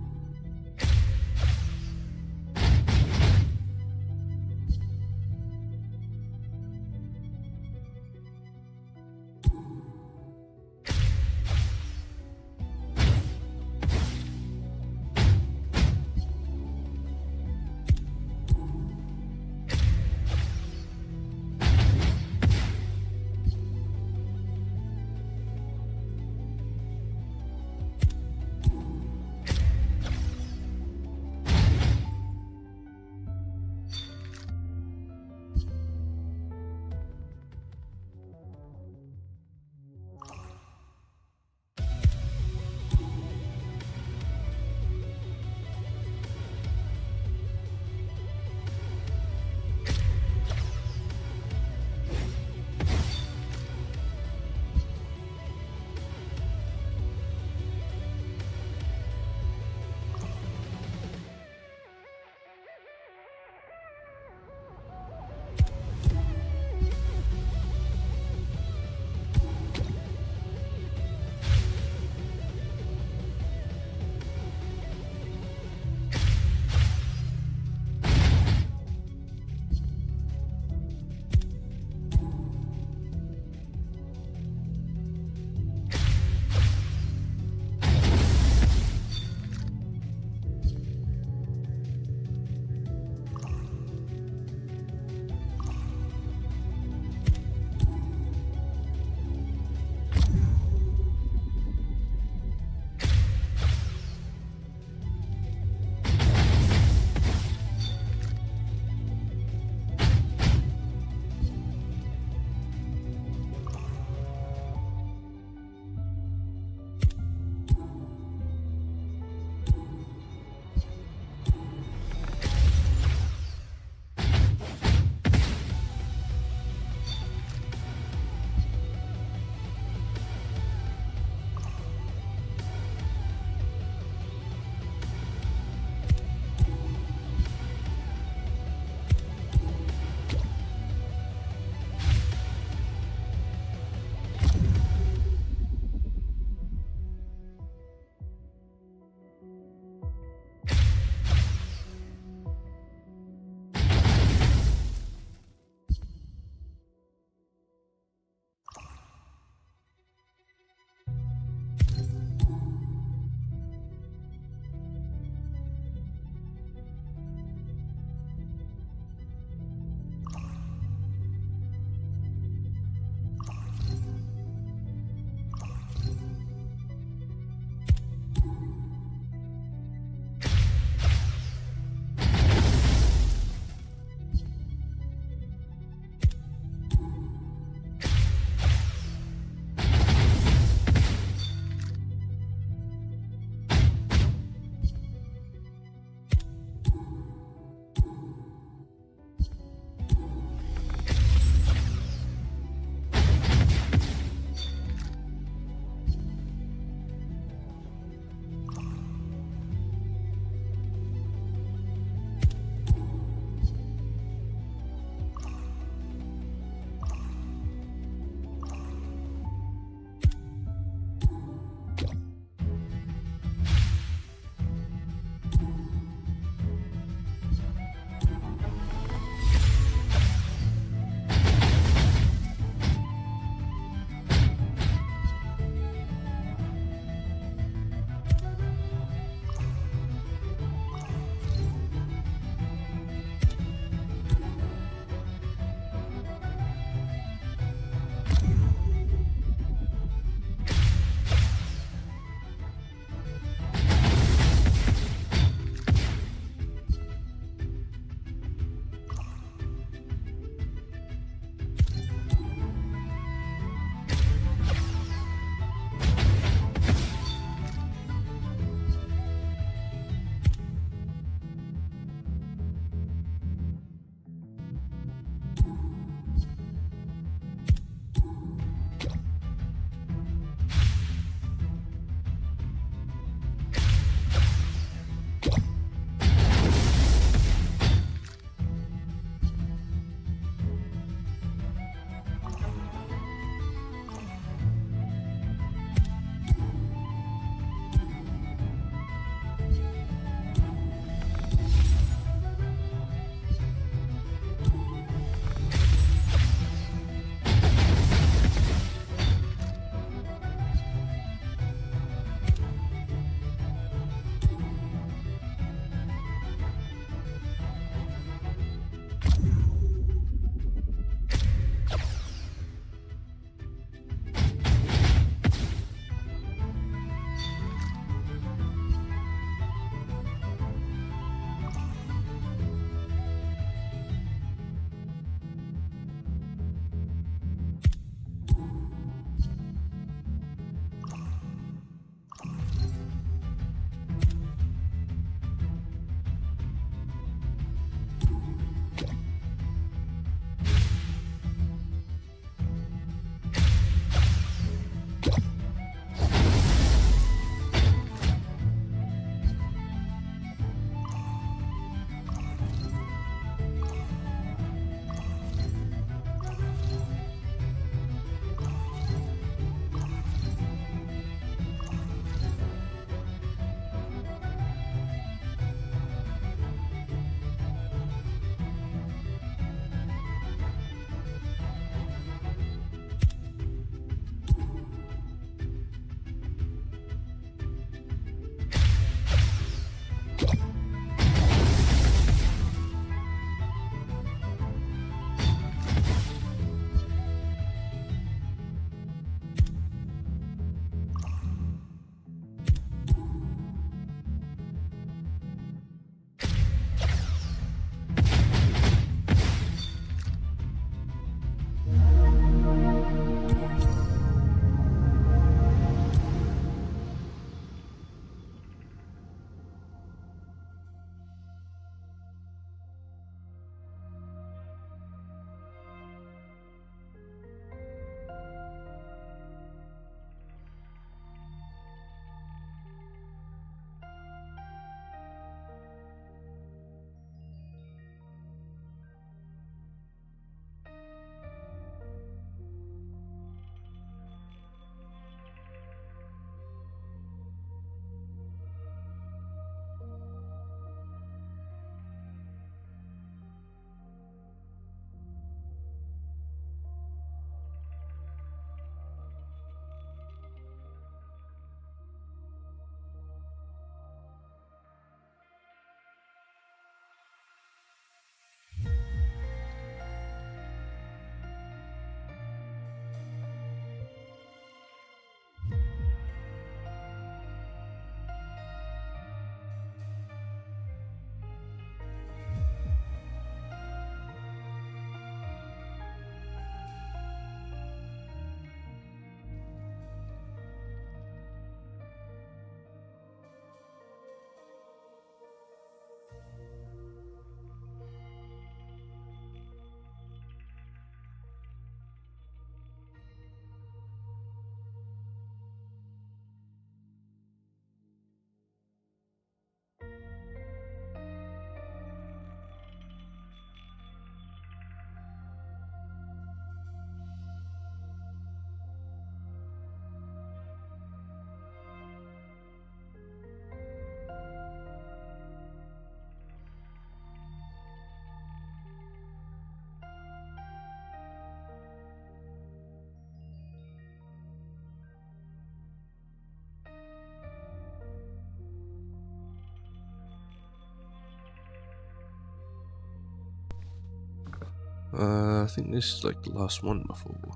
I think this is like the last one before we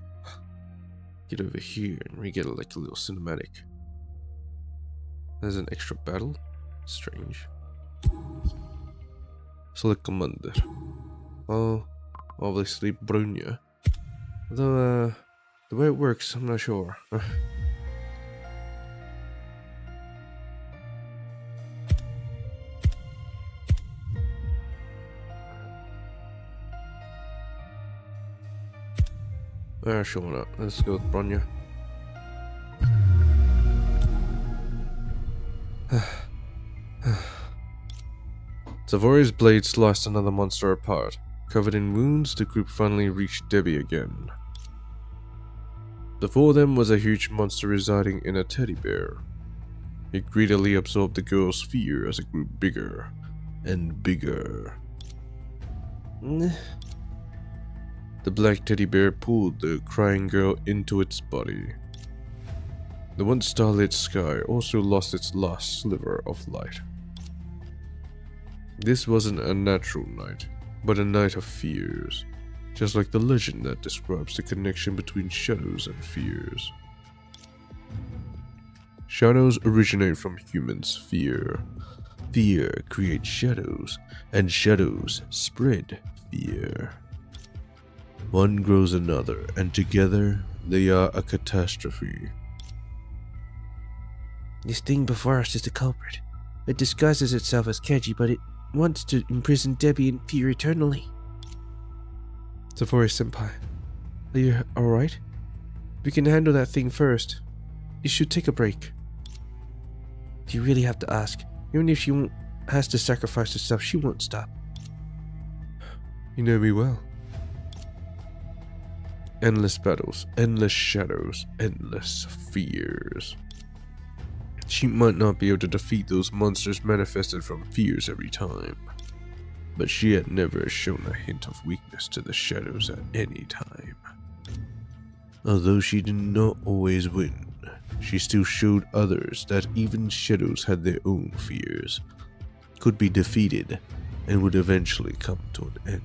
get over here and we get like a little cinematic. There's an extra battle? Strange. Select commander. Oh, obviously Brunya. Although, the way it works, I'm not sure. Sure not. Let's go with Brunya. Savori's blade sliced another monster apart. Covered in wounds, the group finally reached Debbie again. Before them was a huge monster residing in a teddy bear. It greedily absorbed the girl's fear as it grew bigger and bigger. The black teddy bear pulled the crying girl into its body. The once starlit sky also lost its last sliver of light. This wasn't a natural night, but a night of fears, just like the legend that describes the connection between shadows and fears. Shadows originate from humans' fear. Fear creates shadows, and shadows spread fear. One grows another, and together they are a catastrophe. This thing before us is the culprit. It disguises itself as Keiji, but it wants to imprison Debbie in fear eternally. Savori-senpai, are you alright? We can handle that thing first. You should take a break. You really have to ask. Even if she has to sacrifice herself, she won't stop. You know me well. Endless battles, endless shadows, endless fears. She might not be able to defeat those monsters manifested from fears every time, but she had never shown a hint of weakness to the shadows at any time. Although she did not always win, she still showed others that even shadows had their own fears, could be defeated, and would eventually come to an end.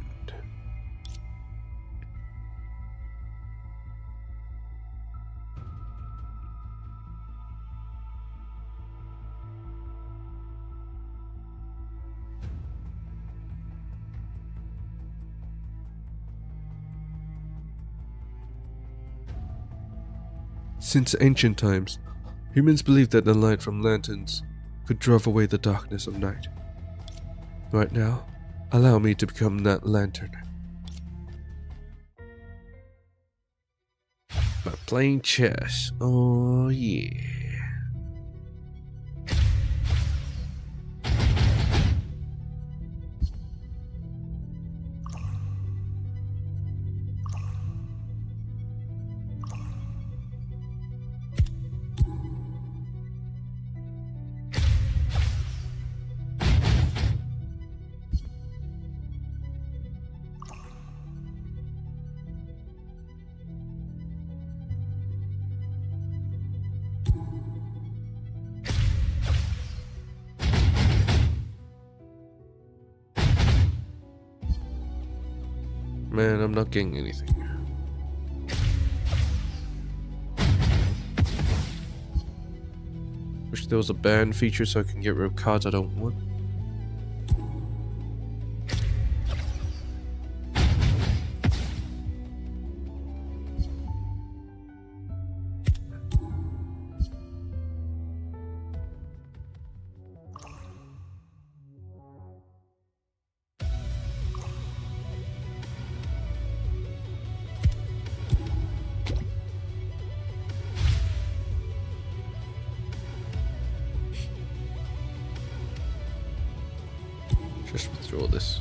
Since ancient times, humans believed that the light from lanterns could drive away the darkness of night. Right now, allow me to become that lantern. By playing chess, oh yeah. Man, I'm not getting anything. Wish there was a ban feature so I can get rid of cards I don't want. Just withdraw this.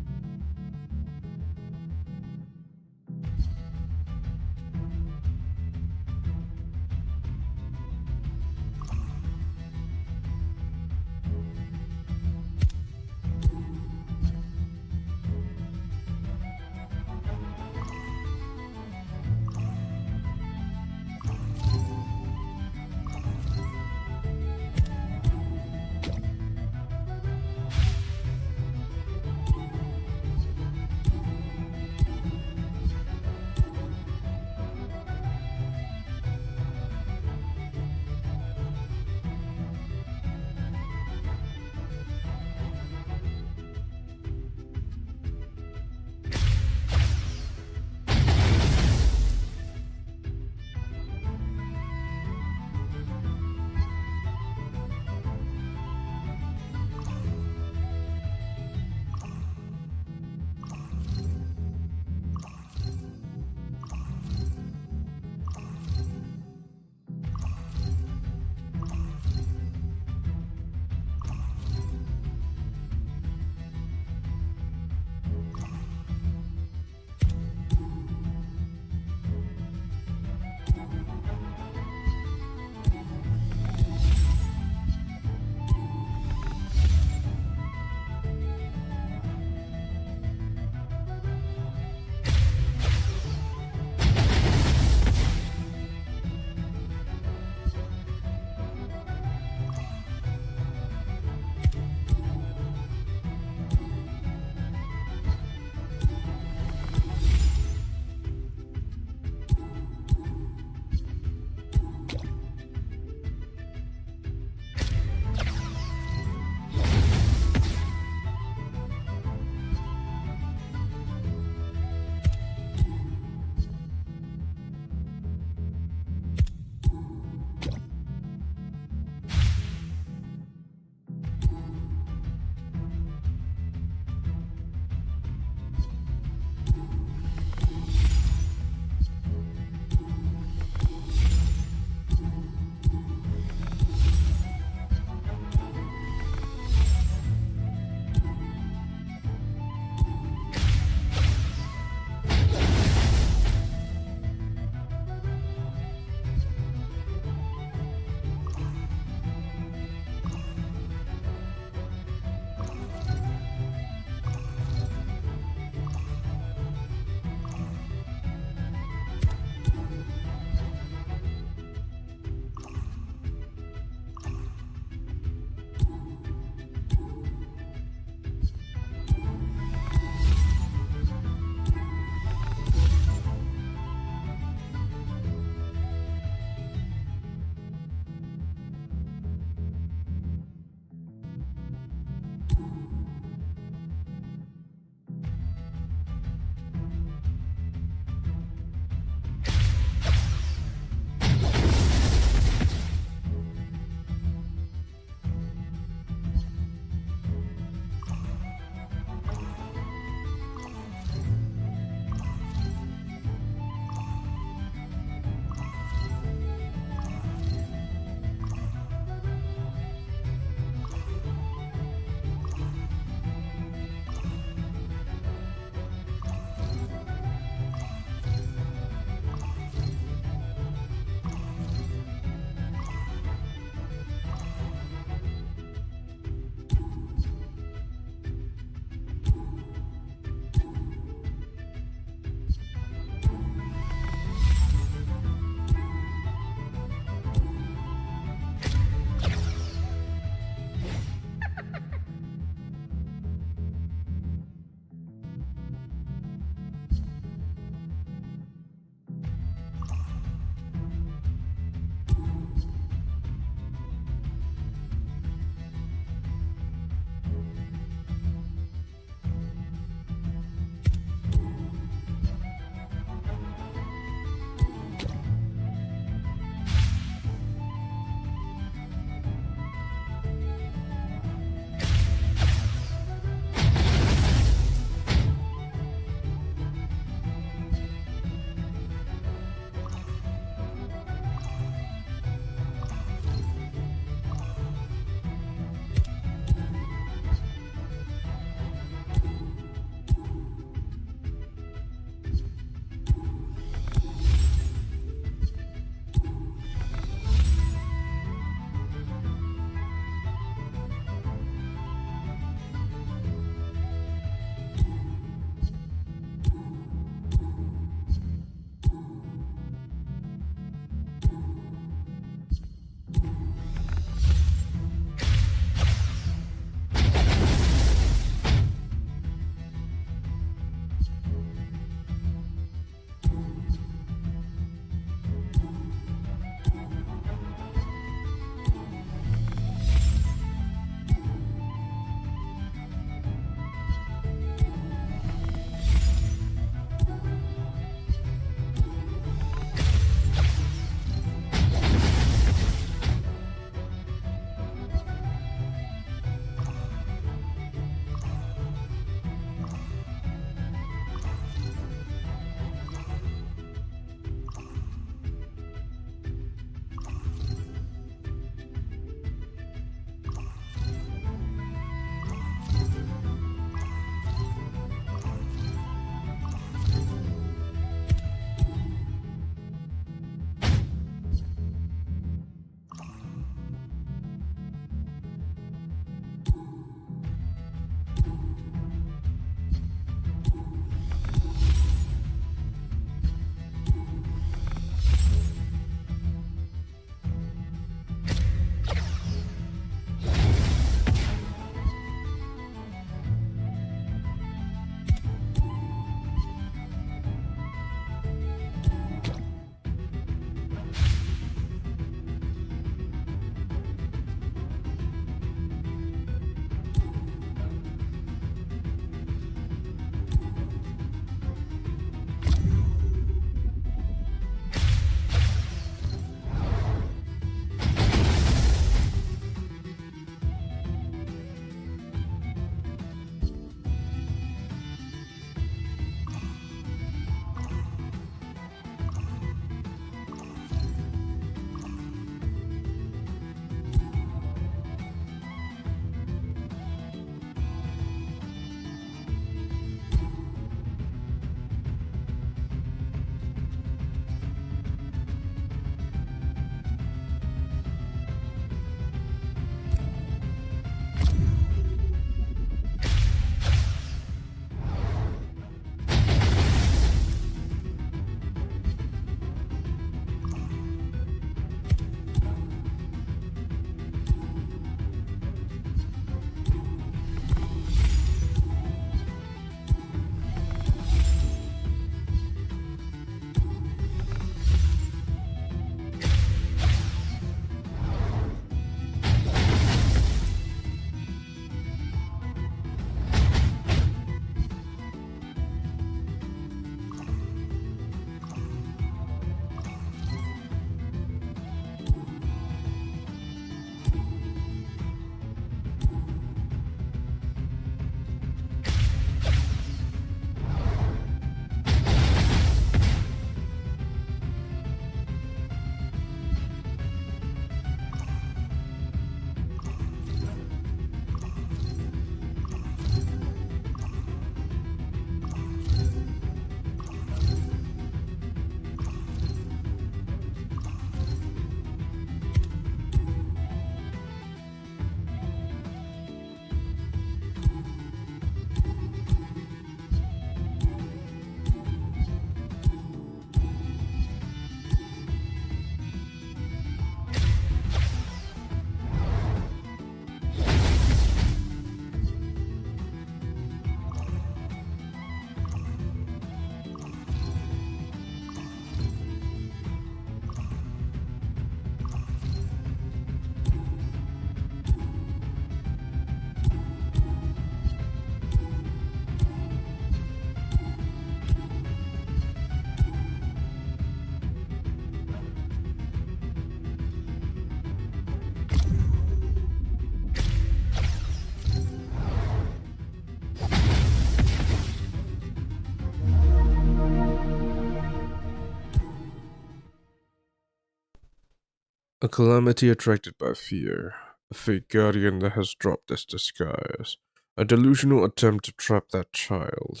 A calamity attracted by fear. A fake guardian that has dropped its disguise. A delusional attempt to trap that child.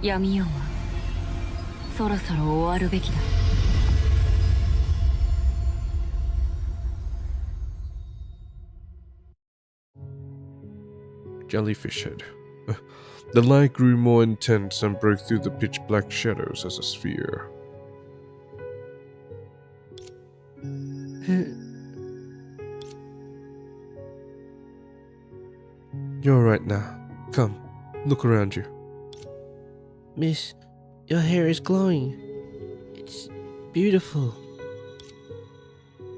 Yamion はそろそろ終わるべきだ。Jellyfish head. The light grew more intense and broke through the pitch black shadows as a sphere. You're alright now. Come, look around you. Miss, your hair is glowing. It's beautiful.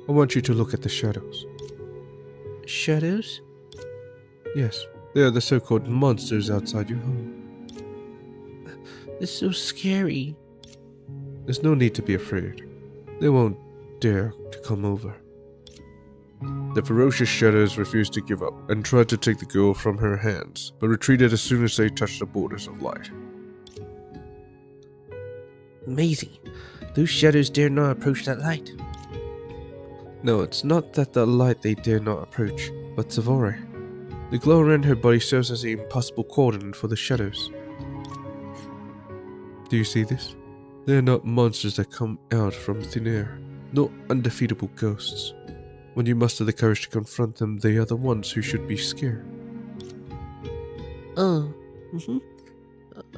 I want you to look at the shadows. Shadows? Yes, they are the so-called monsters outside your home. It's so scary. There's no need to be afraid. They won't dare to come over. The ferocious shadows refused to give up and tried to take the girl from her hands, but retreated as soon as they touched the borders of light. Amazing. Those shadows dare not approach that light. No, it's not that the light they dare not approach, but Savore. The glow around her body serves as an impossible cordon for the shadows. Do you see this? They are not monsters that come out from thin air, nor undefeatable ghosts. When you muster the courage to confront them, they are the ones who should be scared. Oh,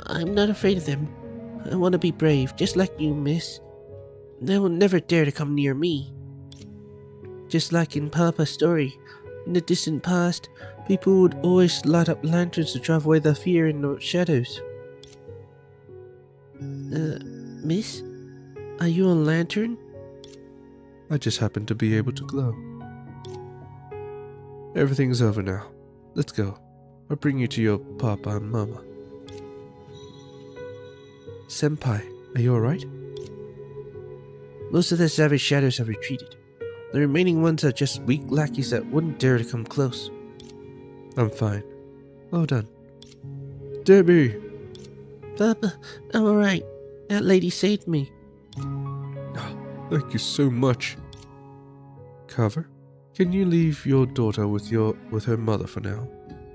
I'm not afraid of them. I want to be brave, just like you, miss. They will never dare to come near me. Just like in Papa's story, in the distant past, people would always light up lanterns to drive away the fear in the shadows. Miss? Are you a lantern? I just happen to be able to glow. Everything's over now. Let's go. I'll bring you to your papa and mama. Senpai, are you alright? Most of the savage shadows have retreated. The remaining ones are just weak lackeys that wouldn't dare to come close. I'm fine. Well done. Debbie! Papa, I'm alright. That lady saved me. Thank you so much. Carver, can you leave your daughter with her mother for now?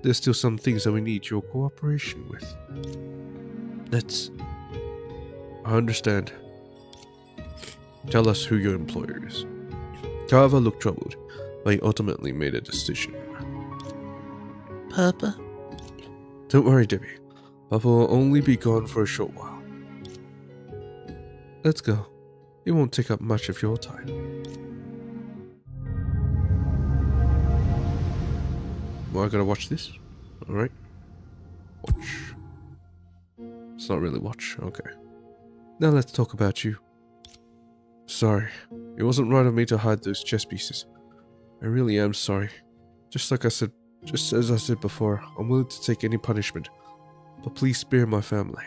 There's still some things that we need your cooperation with. I understand. Tell us who your employer is. Carver looked troubled, but he ultimately made a decision. Papa? Don't worry, Debbie. Papa will only be gone for a short while. Let's go. It won't take up much of your time. Well, I gotta watch this? Alright. Watch. It's not really watch, okay. Now let's talk about you. Sorry. It wasn't right of me to hide those chess pieces. I really am sorry. Just as I said before, I'm willing to take any punishment. But please spare my family.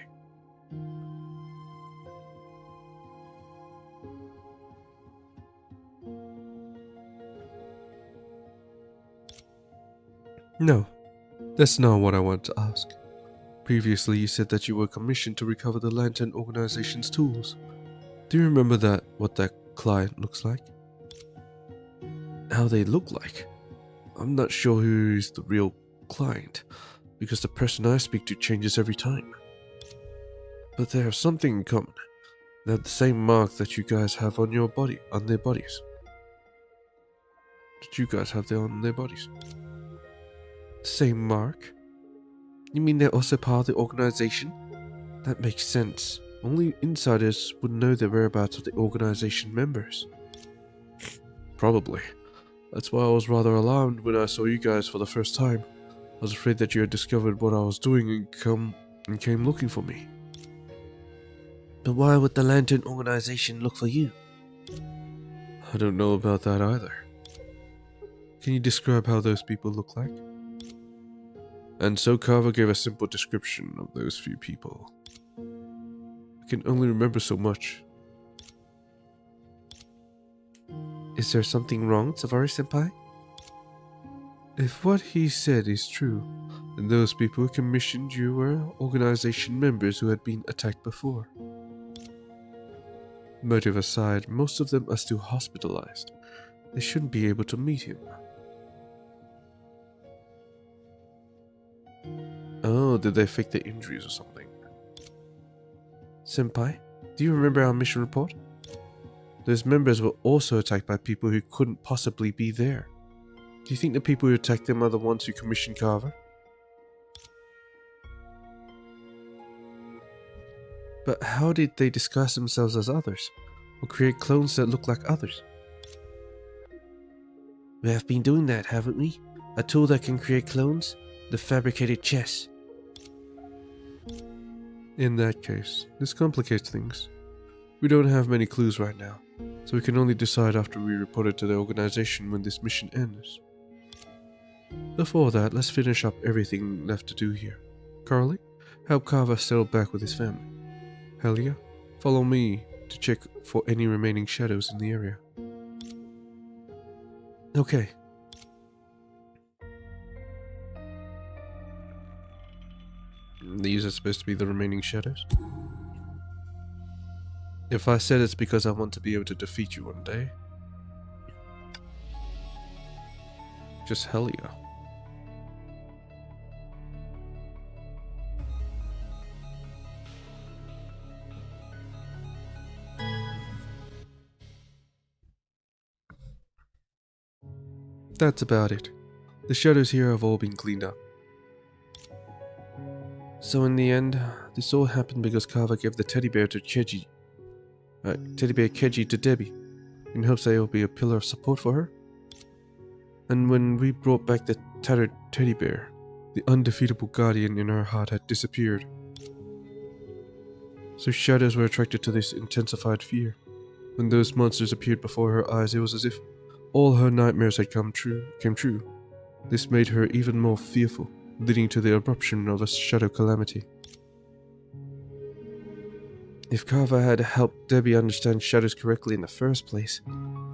No, that's not what I want to ask. Previously, you said that you were commissioned to recover the Lantern Organization's tools. Do you remember what that client looks like? How they look like? I'm not sure who's the real client, because the person I speak to changes every time. But they have something in common. They have the same mark that you guys have on their bodies. Did you guys have that on their bodies? Same mark? You mean they're also part of the organization? That makes sense. Only insiders would know the whereabouts of the organization members. Probably. That's why I was rather alarmed when I saw you guys for the first time. I was afraid that you had discovered what I was doing and came looking for me. But why would the Lantern Organization look for you? I don't know about that either. Can you describe how those people look like? And so Carver gave a simple description of those few people. I can only remember so much. Is there something wrong, Savari-senpai? If what he said is true, then those people who commissioned you were organization members who had been attacked before. Motive aside, most of them are still hospitalized. They shouldn't be able to meet him. Oh, did they fake their injuries or something? Senpai, do you remember our mission report? Those members were also attacked by people who couldn't possibly be there. Do you think the people who attacked them are the ones who commissioned Carver? But how did they disguise themselves as others, or create clones that look like others? We have been doing that, haven't we? A tool that can create clones? The fabricated chess. In that case, this complicates things. We don't have many clues right now, so we can only decide after we report it to the organization when this mission ends. Before that, let's finish up everything left to do here. Carly, help Carver settle back with his family. Helia, follow me to check for any remaining shadows in the area. Okay. These are supposed to be the remaining shadows? If I said it's because I want to be able to defeat you one day, just Helia. That's about it. The shadows here have all been cleaned up. So in the end, this all happened because Carver gave the teddy bear Keji to Debbie, in hopes that it will be a pillar of support for her. And when we brought back the tattered teddy bear, the undefeatable guardian in her heart had disappeared. So shadows were attracted to this intensified fear. When those monsters appeared before her eyes, it was as if all her nightmares had came true. This made her even more fearful, leading to the eruption of a shadow calamity. If Carver had helped Debbie understand shadows correctly in the first place,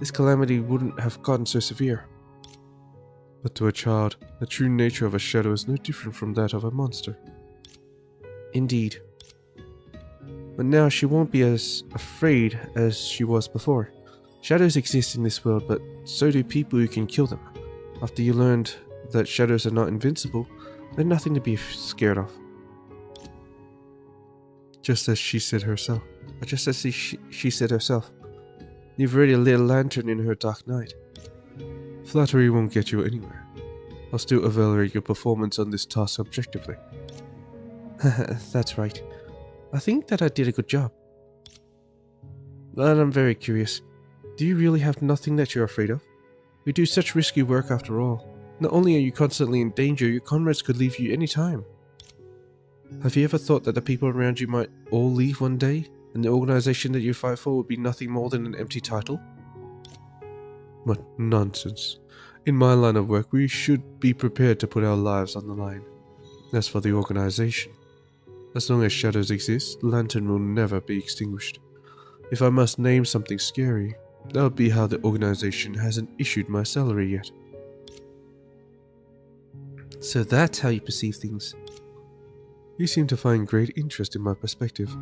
this calamity wouldn't have gotten so severe. But to a child, the true nature of a shadow is no different from that of a monster. Indeed. But now she won't be as afraid as she was before. Shadows exist in this world, but so do people who can kill them. After you learned that shadows are not invincible, they're nothing to be scared of. Just as she said herself. She said herself. You've already lit a lantern in her dark night. Flattery won't get you anywhere. I'll still evaluate your performance on this task objectively. That's right. I think that I did a good job. But I'm very curious. Do you really have nothing that you're afraid of? We do such risky work after all. Not only are you constantly in danger, your comrades could leave you any time. Have you ever thought that the people around you might all leave one day, and the organization that you fight for would be nothing more than an empty title? What nonsense. In my line of work, we should be prepared to put our lives on the line. As for the organization, as long as shadows exist, the lantern will never be extinguished. If I must name something scary, that would be how the organization hasn't issued my salary yet. So that's how you perceive things. You seem to find great interest in my perspective,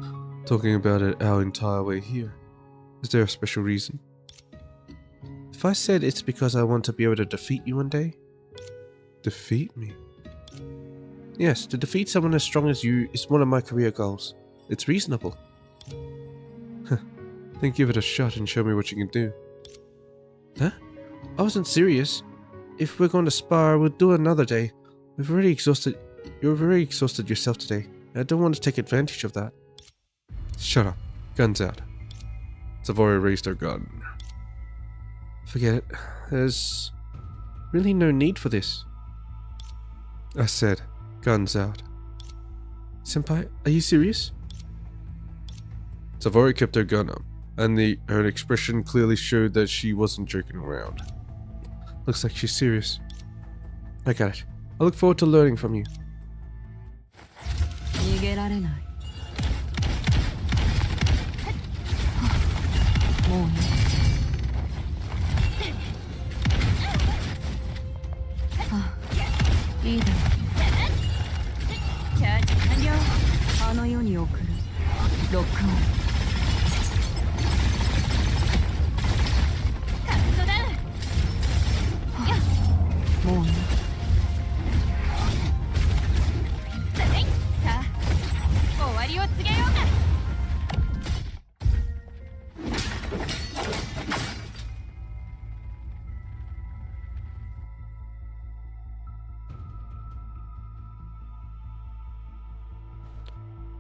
talking about it our entire way here. Is there a special reason? If I said it's because I want to be able to defeat you one day? Defeat me? Yes, to defeat someone as strong as you is one of my career goals. It's reasonable. Then give it a shot and show me what you can do. Huh? I wasn't serious. If we're going to spar, we'll do it another day. You're very exhausted yourself today. I don't want to take advantage of that. Shut up. Guns out. Savoy raised her gun. Forget it. There's really no need for this. I said, guns out. Senpai, are you serious? Savoy kept her gun up, and her expression clearly showed that she wasn't joking around. Looks like she's serious. I got it. I look forward to learning from you. 逃げられない。もうね。いいだろう。チャージ完了。あの世に送るロックオン。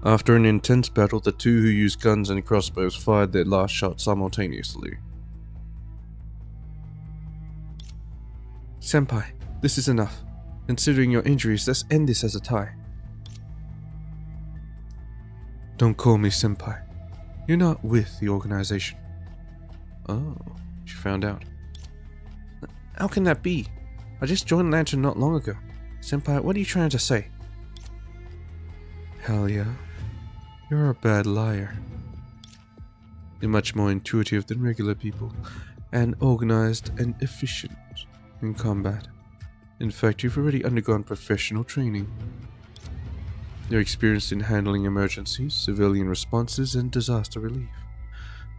After an intense battle, the two who used guns and crossbows fired their last shot simultaneously. Senpai, this is enough. Considering your injuries, let's end this as a tie. Don't call me senpai. You're not with the organization. Oh, she found out. How can that be? I just joined Lantern not long ago. Senpai, what are you trying to say? Hell yeah. You're a bad liar. You're much more intuitive than regular people, and organized and efficient in combat. In fact, you've already undergone professional training. You're experienced in handling emergencies, civilian responses, and disaster relief.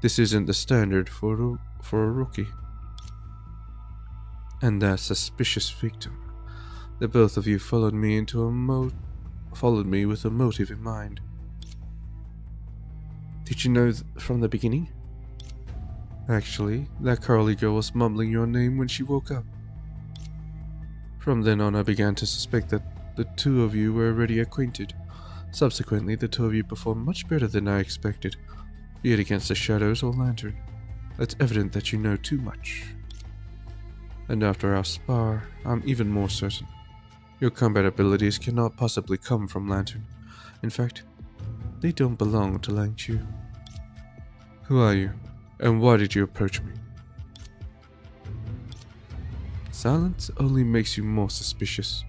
This isn't the standard for a rookie. And that suspicious victim. The both of you followed me with a motive in mind. Did you know from the beginning? Actually, that Carly girl was mumbling your name when she woke up. From then on, I began to suspect that the two of you were already acquainted. Subsequently, the two of you performed much better than I expected, be it against the Shadows or Lantern. It's evident that you know too much. And after our spar, I'm even more certain. Your combat abilities cannot possibly come from Lantern. In fact, they don't belong to Lang Chu. Who are you, and why did you approach me? Silence only makes you more suspicious.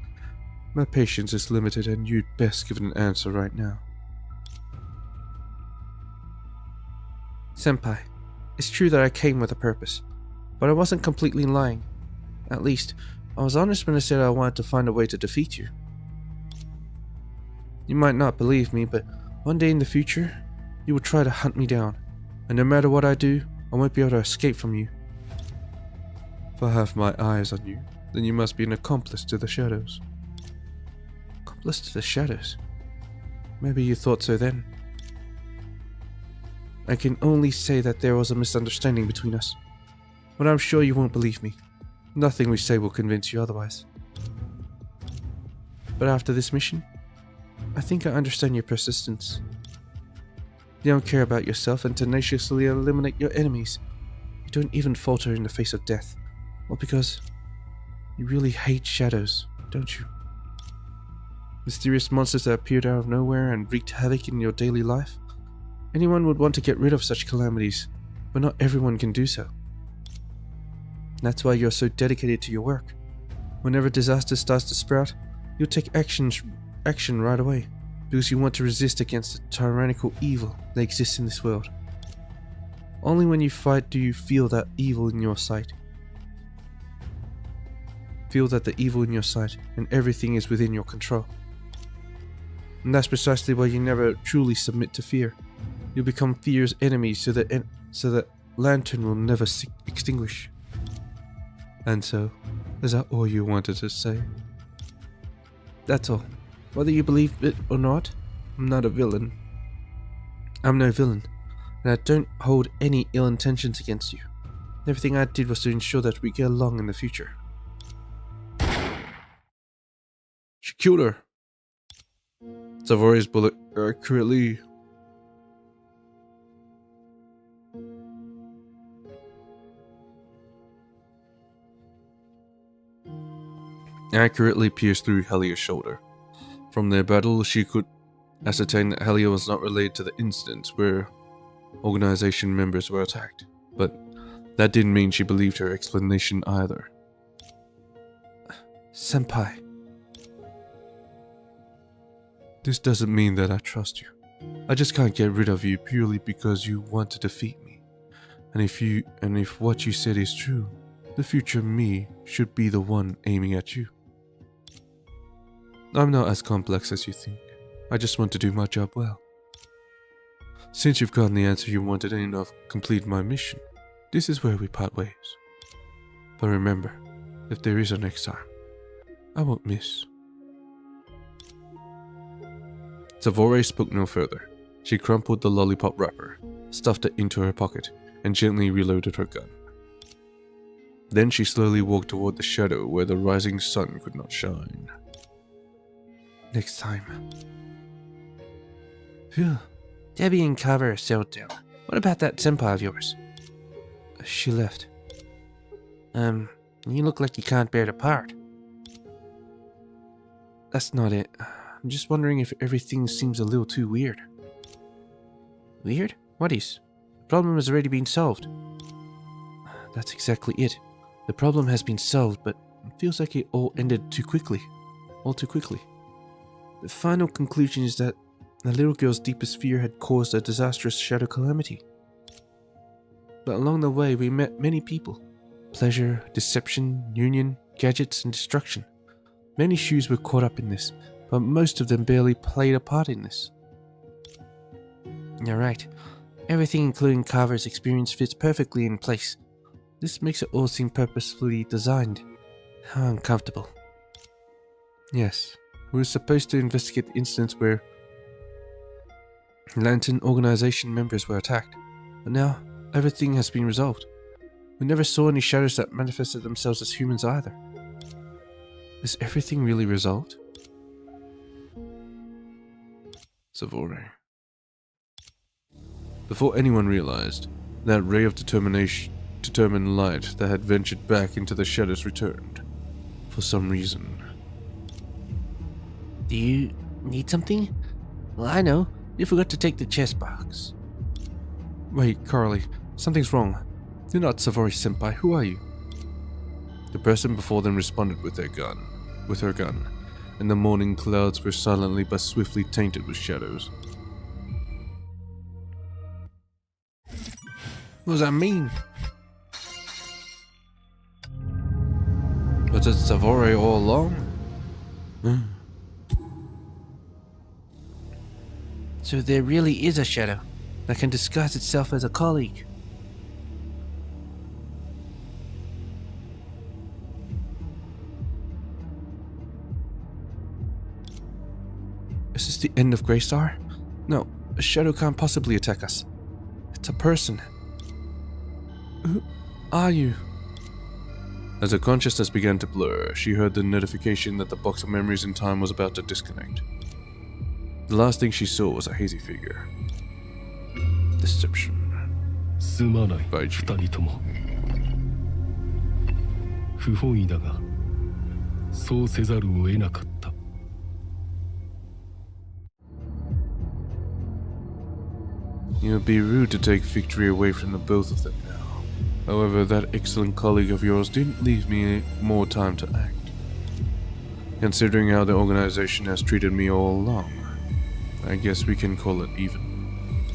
My patience is limited, and you'd best give an answer right now. Senpai, it's true that I came with a purpose, but I wasn't completely lying. At least, I was honest when I said I wanted to find a way to defeat you. You might not believe me, but one day in the future, you will try to hunt me down, and no matter what I do, I won't be able to escape from you. If I have my eyes on you, then you must be an accomplice to the Shadows. Accomplice to the Shadows? Maybe you thought so then. I can only say that there was a misunderstanding between us, but I'm sure you won't believe me. Nothing we say will convince you otherwise. But after this mission, I think I understand your persistence. You don't care about yourself and tenaciously eliminate your enemies. You don't even falter in the face of death. Well, because you really hate shadows, don't you? Mysterious monsters that appeared out of nowhere and wreaked havoc in your daily life? Anyone would want to get rid of such calamities, but not everyone can do so. That's why you're so dedicated to your work. Whenever disaster starts to sprout, you'll take action right away, because you want to resist against the tyrannical evil that exists in this world. Only when you fight do you feel that evil in your sight. Feel that the evil in your sight and everything is within your control. And that's precisely why you never truly submit to fear. You'll become fear's enemy so that Lantern will never extinguish. And so, is that all you wanted to say? That's all. Whether you believe it or not, I'm not a villain. I'm no villain, and I don't hold any ill intentions against you. Everything I did was to ensure that we get along in the future. She killed her. Savori's bullet accurately pierced through Helia's shoulder. From their battle, she could ascertain that Helia was not related to the incidents where organization members were attacked, but that didn't mean she believed her explanation either. Senpai. This doesn't mean that I trust you. I just can't get rid of you purely because you want to defeat me. And if what you said is true, the future me should be the one aiming at you. I'm not as complex as you think. I just want to do my job well. Since you've gotten the answer you wanted and I've completed my mission, this is where we part ways. But remember, if there is a next time, I won't miss. Savore spoke no further. She crumpled the lollipop wrapper, stuffed it into her pocket, and gently reloaded her gun. Then she slowly walked toward the shadow where the rising sun could not shine. Next time. Phew. Debbie and Carver are settled down. What about that senpai of yours? She left. You look like you can't bear to part. That's not it. I'm just wondering if everything seems a little too weird. Weird? What is? The problem has already been solved. That's exactly it. The problem has been solved, but it feels like it all ended too quickly. All too quickly. The final conclusion is that the little girl's deepest fear had caused a disastrous shadow calamity. But along the way, we met many people. Pleasure, deception, union, gadgets, and destruction. Many shoes were caught up in this, but most of them barely played a part in this. You're right. Everything, including Carver's experience, fits perfectly in place. This makes it all seem purposefully designed. How uncomfortable. Yes, we were supposed to investigate the incidents where Lantern organization members were attacked, but now everything has been resolved. We never saw any shadows that manifested themselves as humans either. Is everything really resolved? Savore. Before anyone realized, that ray of determined light that had ventured back into the shadows returned. For some reason. Do you need something? Well, I know. You forgot to take the chest box. Wait, Carly, something's wrong. You're not Savori Senpai, who are you? The person before them responded with her gun, and the morning clouds were silently but swiftly tainted with shadows. What does that mean? Was it Savori all along? So there really is a shadow that can disguise itself as a colleague. Is this the end of Greystar? No, a shadow can't possibly attack us. It's a person. Who are you? As her consciousness began to blur, she heard the notification that the box of memories in time was about to disconnect. The last thing she saw was a hazy figure. Deception. すまない By G. 二人とも不本意だがそうせざるを得なかった It would be rude to take victory away from the both of them now. However, that excellent colleague of yours didn't leave me more time to act. Considering how the organization has treated me all along, I guess we can call it even.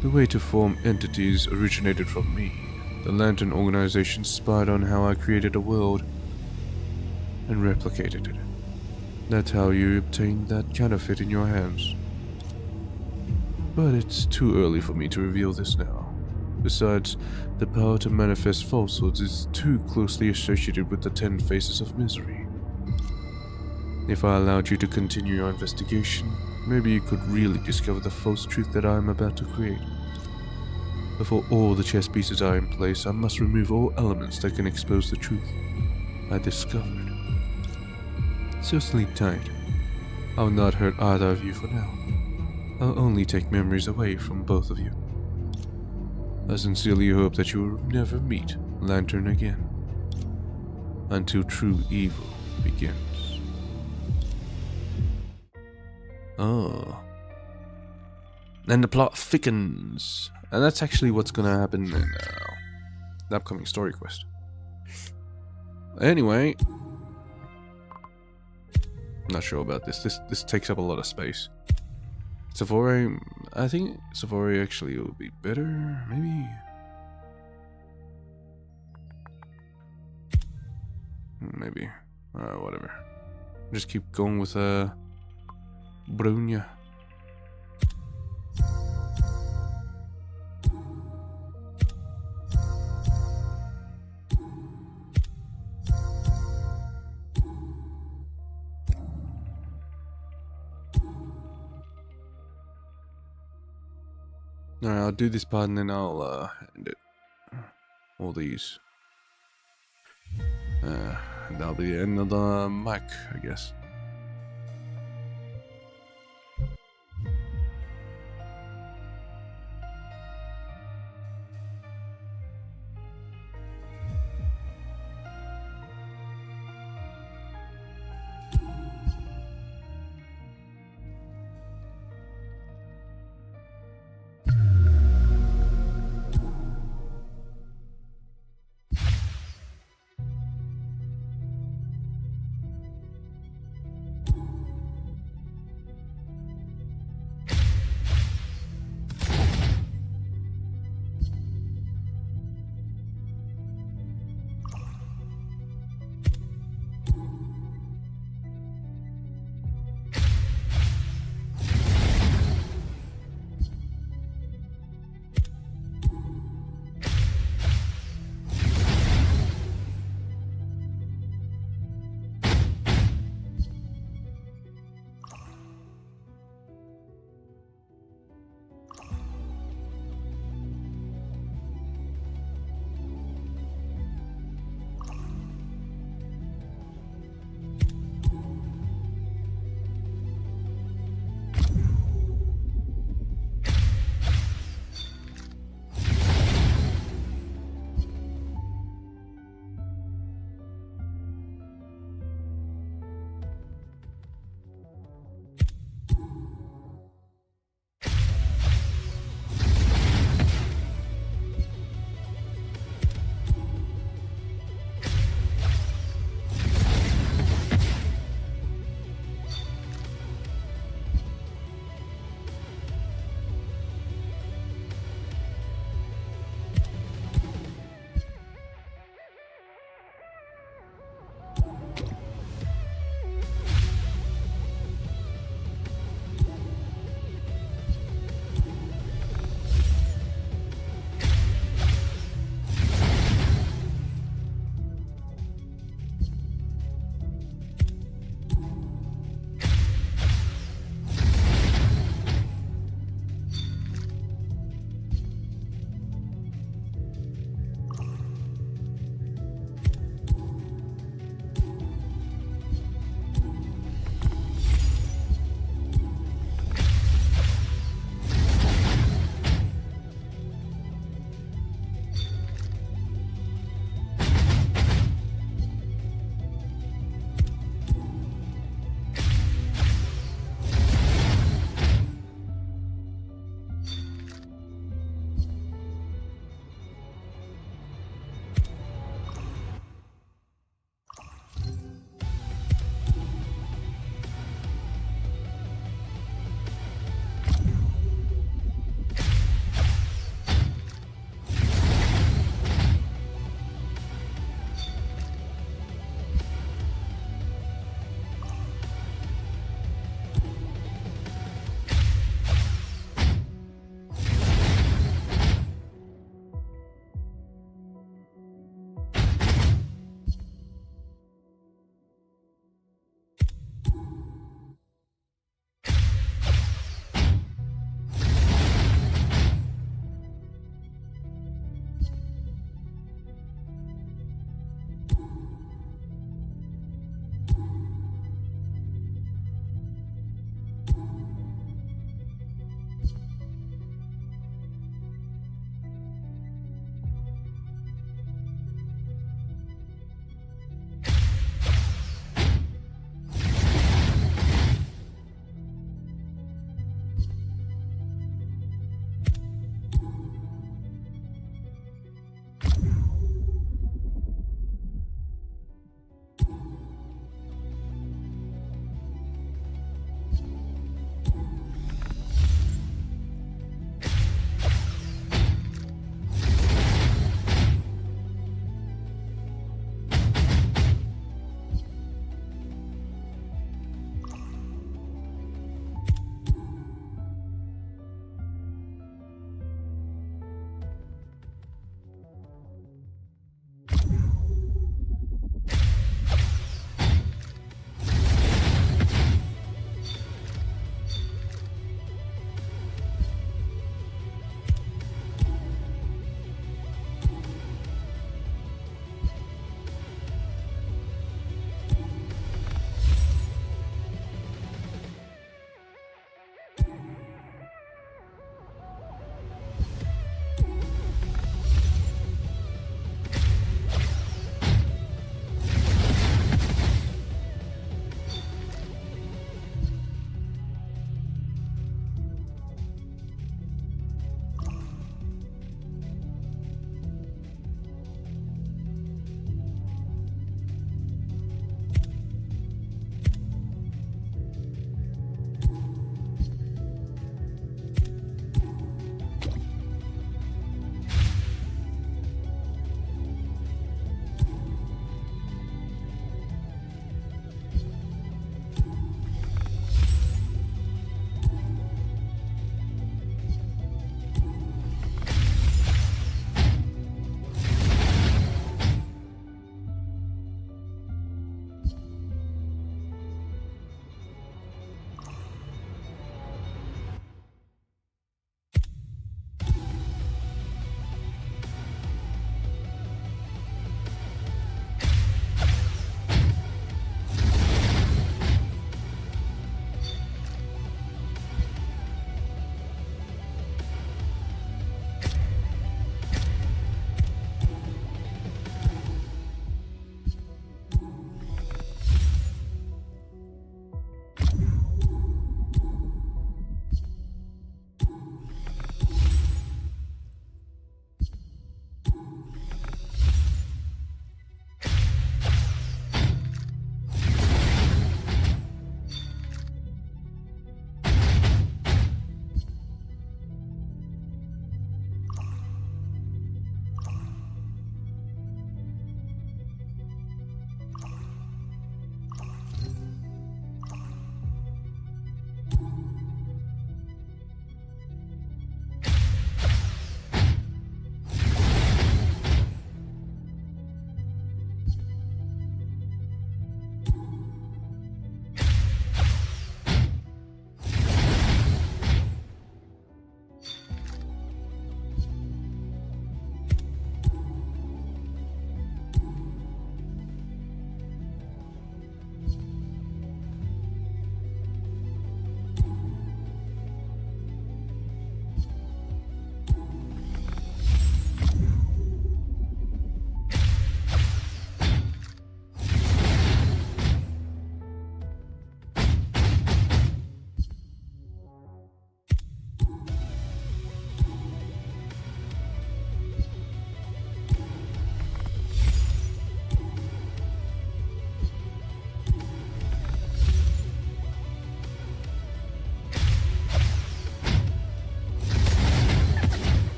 The way to form entities originated from me. The Lantern organization spied on how I created a world and replicated it. That's how you obtained that counterfeit in your hands. But it's too early for me to reveal this now. Besides, the power to manifest falsehoods is too closely associated with the 10 faces of misery. If I allowed you to continue your investigation, maybe you could really discover the false truth that I am about to create. Before all the chess pieces are in place, I must remove all elements that can expose the truth I discovered. So sleep tight. I'll not hurt either of you for now. I'll only take memories away from both of you. I sincerely hope that you will never meet Lantern again. Until true evil begins. Oh. And the plot thickens. And that's actually what's gonna happen in the upcoming story quest. Anyway. Not sure about this. This takes up a lot of space. Savori, I think Savori actually would be better, maybe? Maybe. Whatever. Just keep going with Brunya. Alright, I'll do this part and then I'll end it. All these. That'll be the end of the mic, I guess.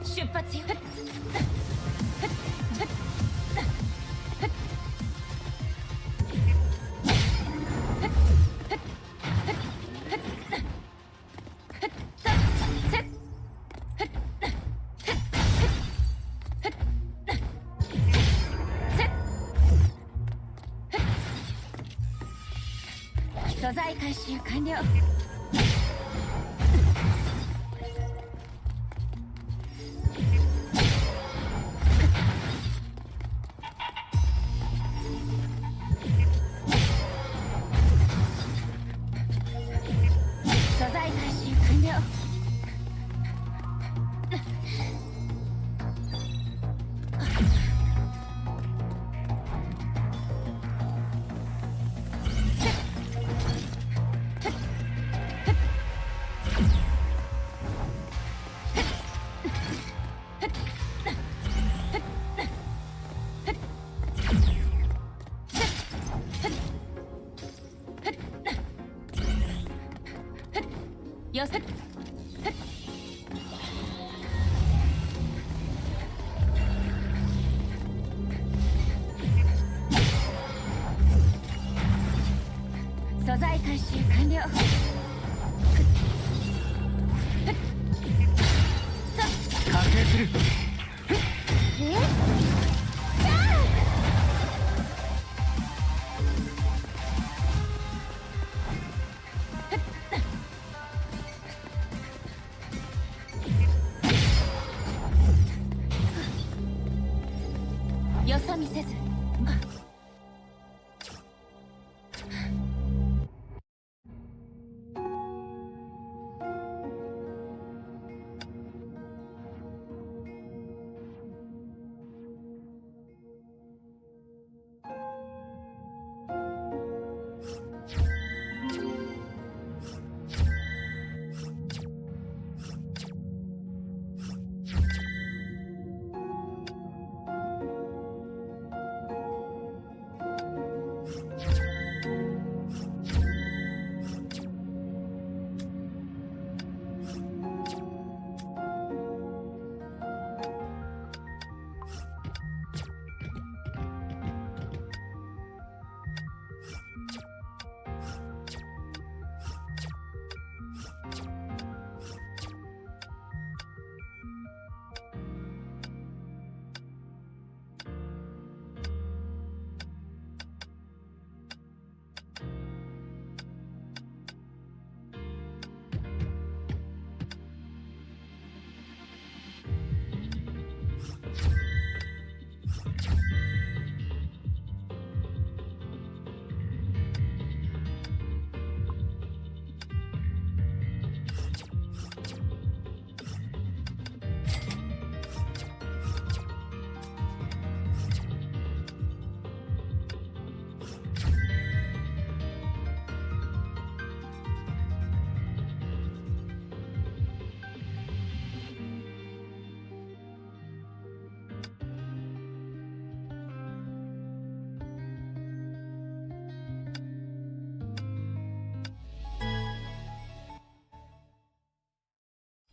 出発よ。素材回収完了。素材回収完了。よせ。素材回収完了。確定する。よそ見せず。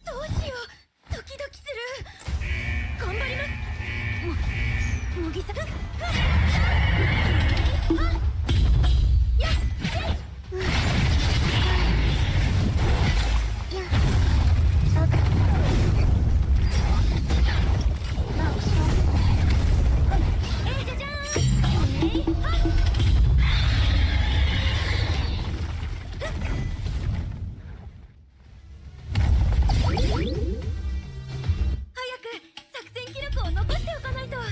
どうしよう。ドキドキする。頑張ります。もぎさ。やっ。じゃじゃーん。作戦記録を残しておかないと。ど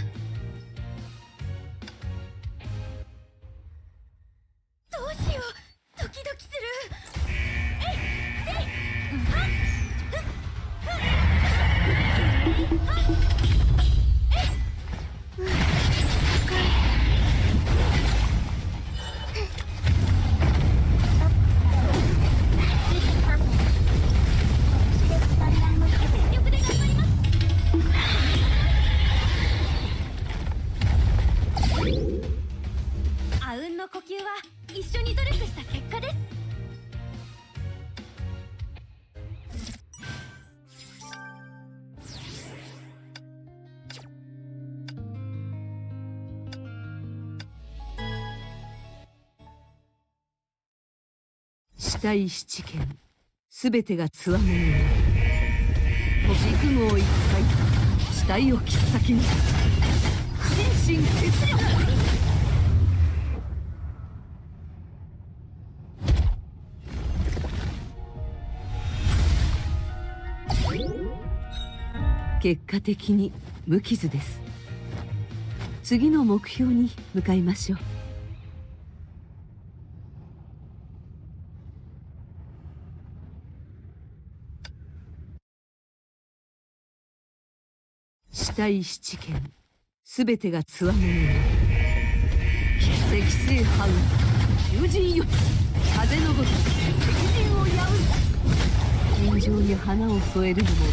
うしよう。ドキドキする。えいせいはっふっふっえいはっえい高い。全力で頑張ります。あうんの呼吸は一緒に努力した結果です。体七剣すべてがつわものよ。陸号一回死体を切っ先に心身血力。結果的に無傷です。次の目標に向かいましょう。死体七剣すべてがつわものよ。奇跡性ハウン囚人よ、風のごとく敵陣を矢う。尋常に花を添えるのも悪くない。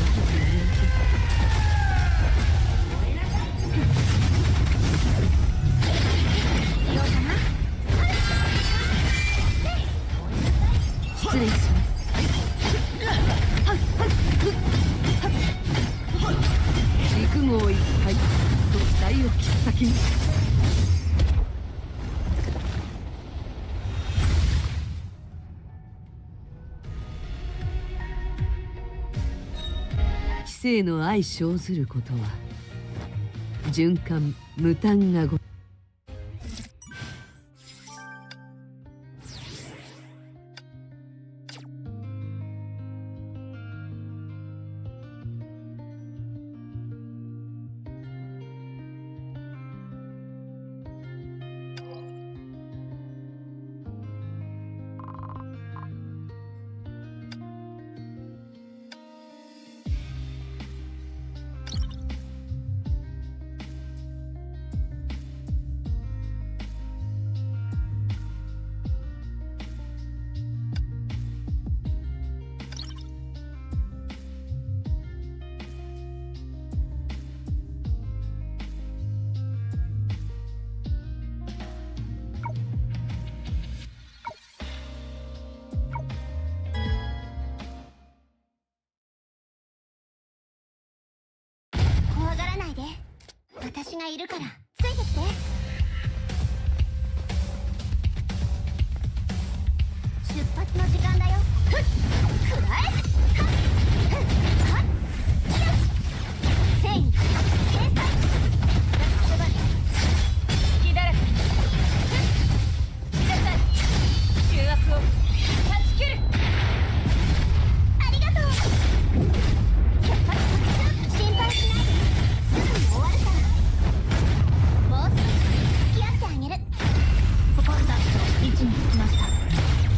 失礼します。陸号一回と死体を切っ先に。知性の相生ずることは循環無端がご怖がらないで。私がいるからついてきて。出発の時間だよ。ふっくらえ。はっはっよし。繊維天才隙だらけ。ふっください。重圧を断ち切る。ありがとう。出発心配しないで。すぐに終わるから。もう少し付き合ってあげる。ココルタンと位置につきました。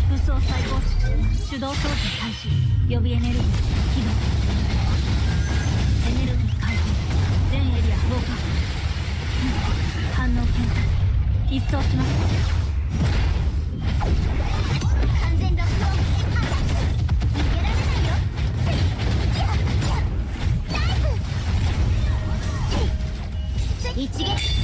武装再構築手動操作開始。予備エネルギー起動。エネルギー解放。全エリア防火。反応検査一掃します。完全ロックオン。アタック。逃げられないよ。いやナイス。一撃